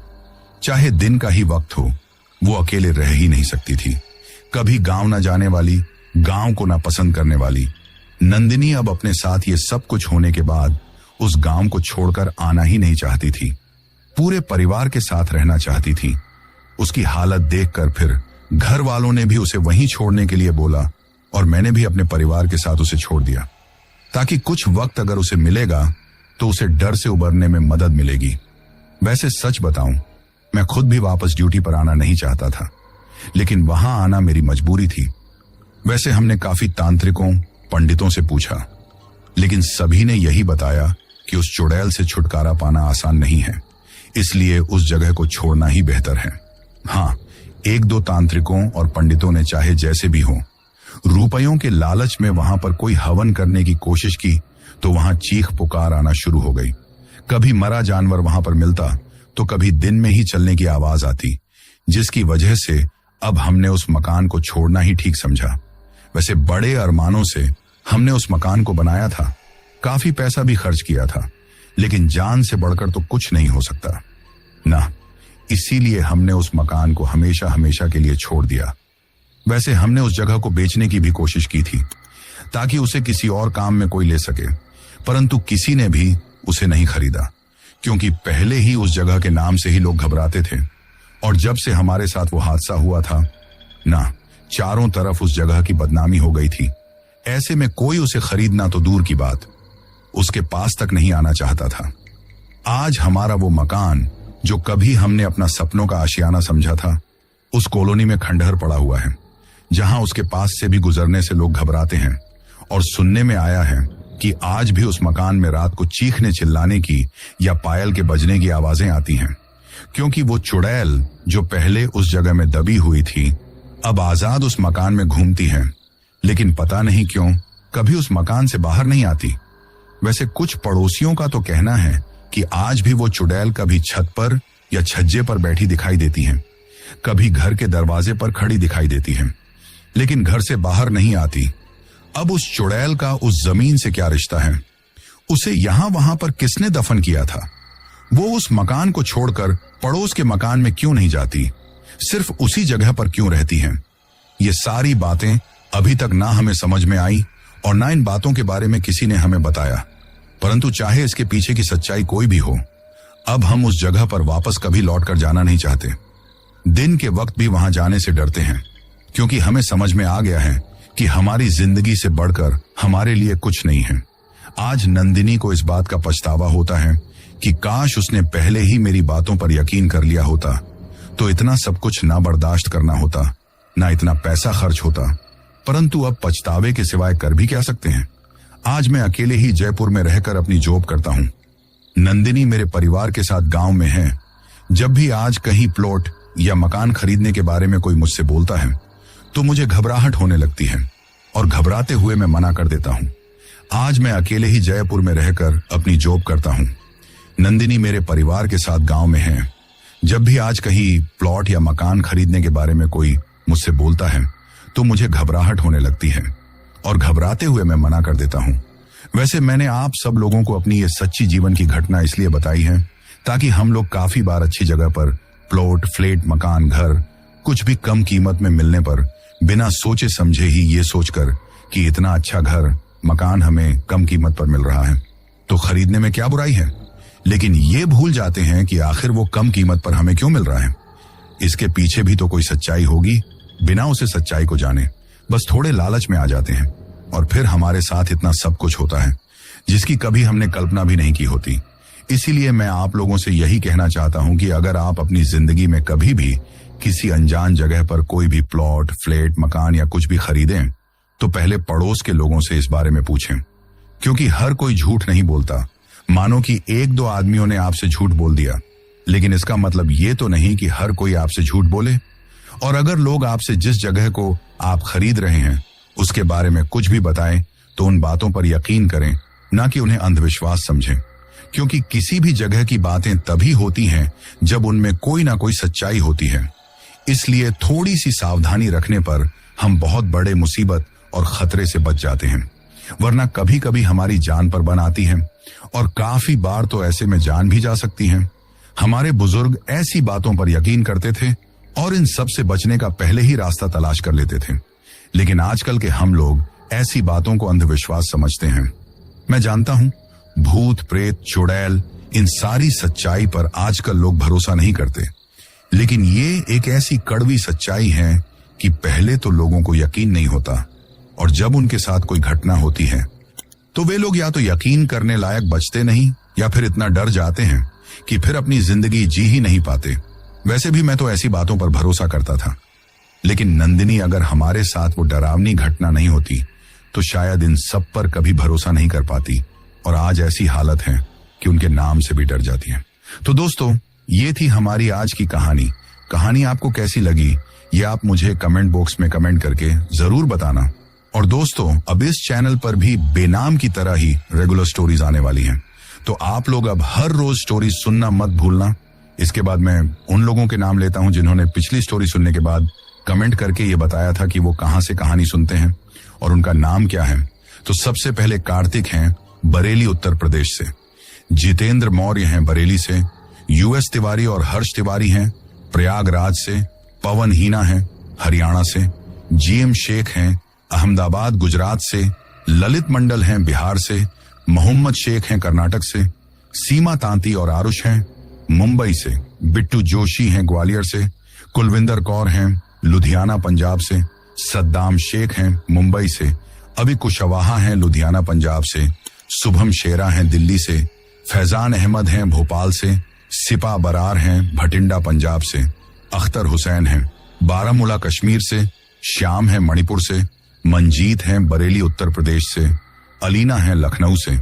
चाहे दिन का ही वक्त हो, वो अकेले रह ही नहीं सकती थी। कभी गांव न जाने वाली, गांव को न पसंद करने वाली नंदिनी अब अपने साथ ये सब कुछ होने के बाद उस गांव को छोड़कर आना ही नहीं चाहती थी। पूरे परिवार के साथ रहना चाहती थी। उसकी हालत देखकर फिर घर वालों ने भी उसे वहीं छोड़ने के लिए बोला और मैंने भी अपने परिवार के साथ उसे छोड़ दिया, ताकि कुछ वक्त अगर उसे मिलेगा तो उसे डर से उबरने में मदद मिलेगी। वैसे सच बताऊं, मैं खुद भी वापस ड्यूटी पर आना नहीं चाहता था, लेकिन वहां आना मेरी मजबूरी थी। वैसे हमने काफी तांत्रिकों, पंडितों से पूछा, लेकिन सभी ने यही बताया कि उस चुड़ैल से छुटकारा पाना आसान नहीं है, इसलिए उस जगह को छोड़ना ही बेहतर है। हाँ, एक दो तांत्रिकों और पंडितों ने चाहे जैसे भी हो रुपयों के लालच में वहां पर कोई हवन करने की कोशिश की तो वहां चीख पुकार आना शुरू हो गई। कभी मरा जानवर वहां पर मिलता तो कभी दिन में ही चलने की आवाज आती, जिसकी वजह से अब हमने उस मकान को छोड़ना ही ठीक समझा। वैसे बड़े अरमानों से हमने उस मकान को बनाया था, काफी पैसा भी खर्च किया था, लेकिन जान से बढ़कर तो कुछ नहीं हो सकता ना, इसीलिए हमने उस मकान को हमेशा हमेशा के लिए छोड़ दिया। वैसे हमने उस जगह को बेचने की भी कोशिश की थी ताकि उसे किसी और काम में कोई ले सके, परंतु किसी ने भी उसे नहीं खरीदा, क्योंकि पहले ही उस जगह के नाम से ही लोग घबराते थे और जब से हमारे साथ वो हादसा हुआ था ना, चारों तरफ उस जगह की बदनामी हो गई थी। ऐसे में कोई उसे खरीदना तो दूर की बात, उसके पास तक नहीं आना चाहता था। आज हमारा वो मकान जो कभी हमने अपना सपनों का आशियाना समझा था, उस कॉलोनी में खंडहर पड़ा हुआ है, जहां उसके पास से भी गुजरने से लोग घबराते हैं। और सुनने में आया है कि आज भी उस मकान में रात को चीखने चिल्लाने की या पायल के बजने की आवाजें आती हैं, क्योंकि वो चुड़ैल जो पहले उस जगह में दबी हुई थी अब आजाद उस मकान में घूमती है, लेकिन पता नहीं क्यों कभी उस मकान से बाहर नहीं आती। वैसे कुछ पड़ोसियों का तो कहना है कि आज भी वो चुड़ैल कभी छत पर या छज्जे पर बैठी दिखाई देती है, कभी घर के दरवाजे पर खड़ी दिखाई देती है, लेकिन घर से बाहर नहीं आती। अब उस चुड़ैल का उस जमीन से क्या रिश्ता है? उसे यहां वहां पर किसने दफन किया था? वो उस मकान को छोड़कर पड़ोस के मकान में क्यों नहीं जाती? सिर्फ उसी जगह पर क्यों रहती हैं? ये सारी बातें अभी तक ना हमें समझ में आई और ना इन बातों के बारे में किसी ने हमें बताया, परंतु चाहे इसके पीछे की सच्चाई कोई भी हो, अब हम उस जगह पर वापस कभी लौट कर जाना नहीं चाहते। दिन के वक्त भी वहां जाने से डरते हैं, क्योंकि हमें समझ में आ गया है कि हमारी जिंदगी से बढ़कर हमारे लिए कुछ नहीं है। आज नंदिनी को इस बात का पछतावा होता है कि काश उसने पहले ही मेरी बातों पर यकीन कर लिया होता तो इतना सब कुछ ना बर्दाश्त करना होता, ना इतना पैसा खर्च होता। परंतु अब पछतावे के सिवाय कर भी क्या सकते हैं। आज मैं अकेले ही जयपुर में रहकर अपनी जॉब करता हूं। नंदिनी मेरे परिवार के साथ गांव में है। जब भी आज कहीं प्लॉट या मकान खरीदने के बारे में कोई मुझसे बोलता है तो मुझे घबराहट होने लगती है और घबराते हुए मैं मना कर देता हूं। आज मैं अकेले ही जयपुर में रहकर अपनी जॉब करता हूं। नंदिनी मेरे परिवार के साथ गांव में है। जब भी आज कहीं प्लॉट या मकान खरीदने के बारे में कोई मुझसे बोलता है तो मुझे घबराहट होने लगती है और घबराते हुए मैं मना कर देता हूं। वैसे मैंने आप सब लोगों को अपनी ये सच्ची जीवन की घटना इसलिए बताई है ताकि हम लोग काफी बार अच्छी जगह पर प्लॉट, फ्लैट, मकान, घर कुछ भी कम कीमत में मिलने पर बिना सोचे समझे ही ये सोचकर कि इतना अच्छा घर, मकान हमें कम कीमत पर मिल रहा है तो खरीदने में क्या बुराई है, लेकिन ये भूल जाते हैं कि आखिर वो कम कीमत पर हमें क्यों मिल रहा है। इसके पीछे भी तो कोई सच्चाई होगी। बिना उसे सच्चाई को जाने बस थोड़े लालच में आ जाते हैं और फिर हमारे साथ इतना सब कुछ होता है जिसकी कभी हमने कल्पना भी नहीं की होती। इसीलिए मैं आप लोगों से यही कहना चाहता हूं कि अगर आप अपनी जिंदगी में कभी भी किसी अनजान जगह पर कोई भी प्लॉट, फ्लैट, मकान या कुछ भी खरीदें तो पहले पड़ोस के लोगों से इस बारे में पूछें, क्योंकि हर कोई झूठ नहीं बोलता। मानो कि एक दो आदमियों ने आपसे झूठ बोल दिया, लेकिन इसका मतलब ये तो नहीं कि हर कोई आपसे झूठ बोले। और अगर लोग आपसे जिस जगह को आप खरीद रहे हैं उसके बारे में कुछ भी बताएं तो उन बातों पर यकीन करें, ना कि उन्हें अंधविश्वास समझें, क्योंकि किसी भी जगह की बातें तभी होती हैं जब उनमें कोई ना कोई सच्चाई होती है। इसलिए थोड़ी सी सावधानी रखने पर हम बहुत बड़े मुसीबत और खतरे से बच जाते हैं, वरना कभी कभी हमारी जान पर बन आती है और काफी बार तो ऐसे में जान भी जा सकती है। हमारे बुजुर्ग ऐसी बातों पर यकीन करते थे और इन सब से बचने का पहले ही रास्ता तलाश कर लेते थे, लेकिन आजकल के हम लोग ऐसी बातों को अंधविश्वास समझते हैं। मैं जानता हूं भूत, प्रेत, चुड़ैल, इन सारी सच्चाई पर आजकल लोग भरोसा नहीं करते, लेकिन ये एक ऐसी कड़वी सच्चाई है कि पहले तो लोगों को यकीन नहीं होता और जब उनके साथ कोई घटना होती है तो वे लोग या तो यकीन करने लायक बचते नहीं या फिर इतना डर जाते हैं कि फिर अपनी जिंदगी जी ही नहीं पाते। वैसे भी मैं तो ऐसी बातों पर भरोसा करता था, लेकिन नंदिनी अगर हमारे साथ वो डरावनी घटना नहीं होती तो शायद इन सब पर कभी भरोसा नहीं कर पाती और आज ऐसी हालत है कि उनके नाम से भी डर जाती है। तो दोस्तों, ये थी हमारी आज की कहानी। कहानी आपको कैसी लगी ये आप मुझे कमेंट बॉक्स में कमेंट करके जरूर बताना। और दोस्तों, अब इस चैनल पर भी बेनाम की तरह ही रेगुलर स्टोरीज आने वाली हैं, तो आप लोग अब हर रोज स्टोरी सुनना मत भूलना। इसके बाद मैं उन लोगों के नाम लेता हूं जिन्होंने पिछली स्टोरी सुनने के बाद कमेंट करके ये बताया था कि वो कहां से कहानी सुनते हैं और उनका नाम क्या है। तो सबसे पहले कार्तिक हैं बरेली उत्तर प्रदेश से, जितेंद्र मौर्य हैं बरेली से, यूएस तिवारी और हर्ष तिवारी हैं प्रयागराज से, पवन हीना हैं हरियाणा से, जीएम शेख हैं अहमदाबाद गुजरात से, ललित मंडल हैं बिहार से, मोहम्मद शेख हैं कर्नाटक से, सीमा तांती और आरुष हैं मुंबई से, बिट्टू जोशी हैं ग्वालियर से, कुलविंदर कौर हैं लुधियाना पंजाब से, सद्दाम शेख हैं मुंबई से, अभी कुशवाहा हैं लुधियाना पंजाब से, शुभम शेरा हैं दिल्ली से, फैजान अहमद हैं भोपाल से, सिपा बरार हैं भटिंडा पंजाब से, अख्तर हुसैन हैं बारामूला कश्मीर से, श्याम हैं मणिपुर से, मंजीत हैं बरेली उत्तर प्रदेश से, अलीना हैं लखनऊ से,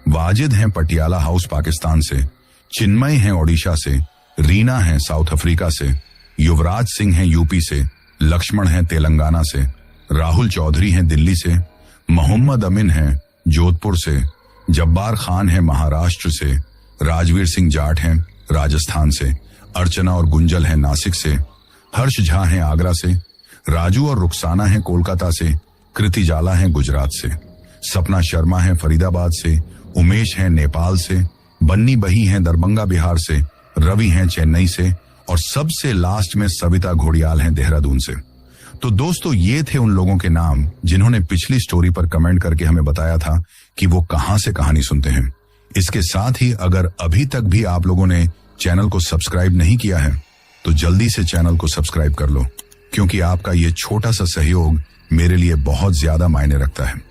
वाजिद हैं पटियाला हाउस पाकिस्तान से, चिन्मय हैं ओडिशा से, रीना हैं साउथ अफ्रीका से, युवराज सिंह हैं यूपी से, लक्ष्मण हैं तेलंगाना से, राहुल चौधरी हैं दिल्ली से, मोहम्मद अमीन हैं जोधपुर से, जब्बार खान हैं महाराष्ट्र से, राजवीर सिंह जाट हैं राजस्थान से, अर्चना और गुंजल हैं नासिक से, हर्ष झा हैं आगरा से, राजू और रुखसाना हैं कोलकाता से, कृति जाला हैं गुजरात से, सपना शर्मा हैं फरीदाबाद से, उमेश हैं नेपाल से, बन्नी बही हैं दरभंगा बिहार से, रवि हैं चेन्नई से और सबसे लास्ट में सविता घोड़ियाल हैं देहरादून से। तो दोस्तों, ये थे उन लोगों के नाम जिन्होंने पिछली स्टोरी पर कमेंट करके हमें बताया था कि वो कहां से कहानी सुनते हैं। इसके साथ ही अगर अभी तक भी आप लोगों ने चैनल को सब्सक्राइब नहीं किया है तो जल्दी से चैनल को सब्सक्राइब कर लो, क्योंकि आपका ये छोटा सा सहयोग मेरे लिए बहुत ज्यादा मायने रखता है।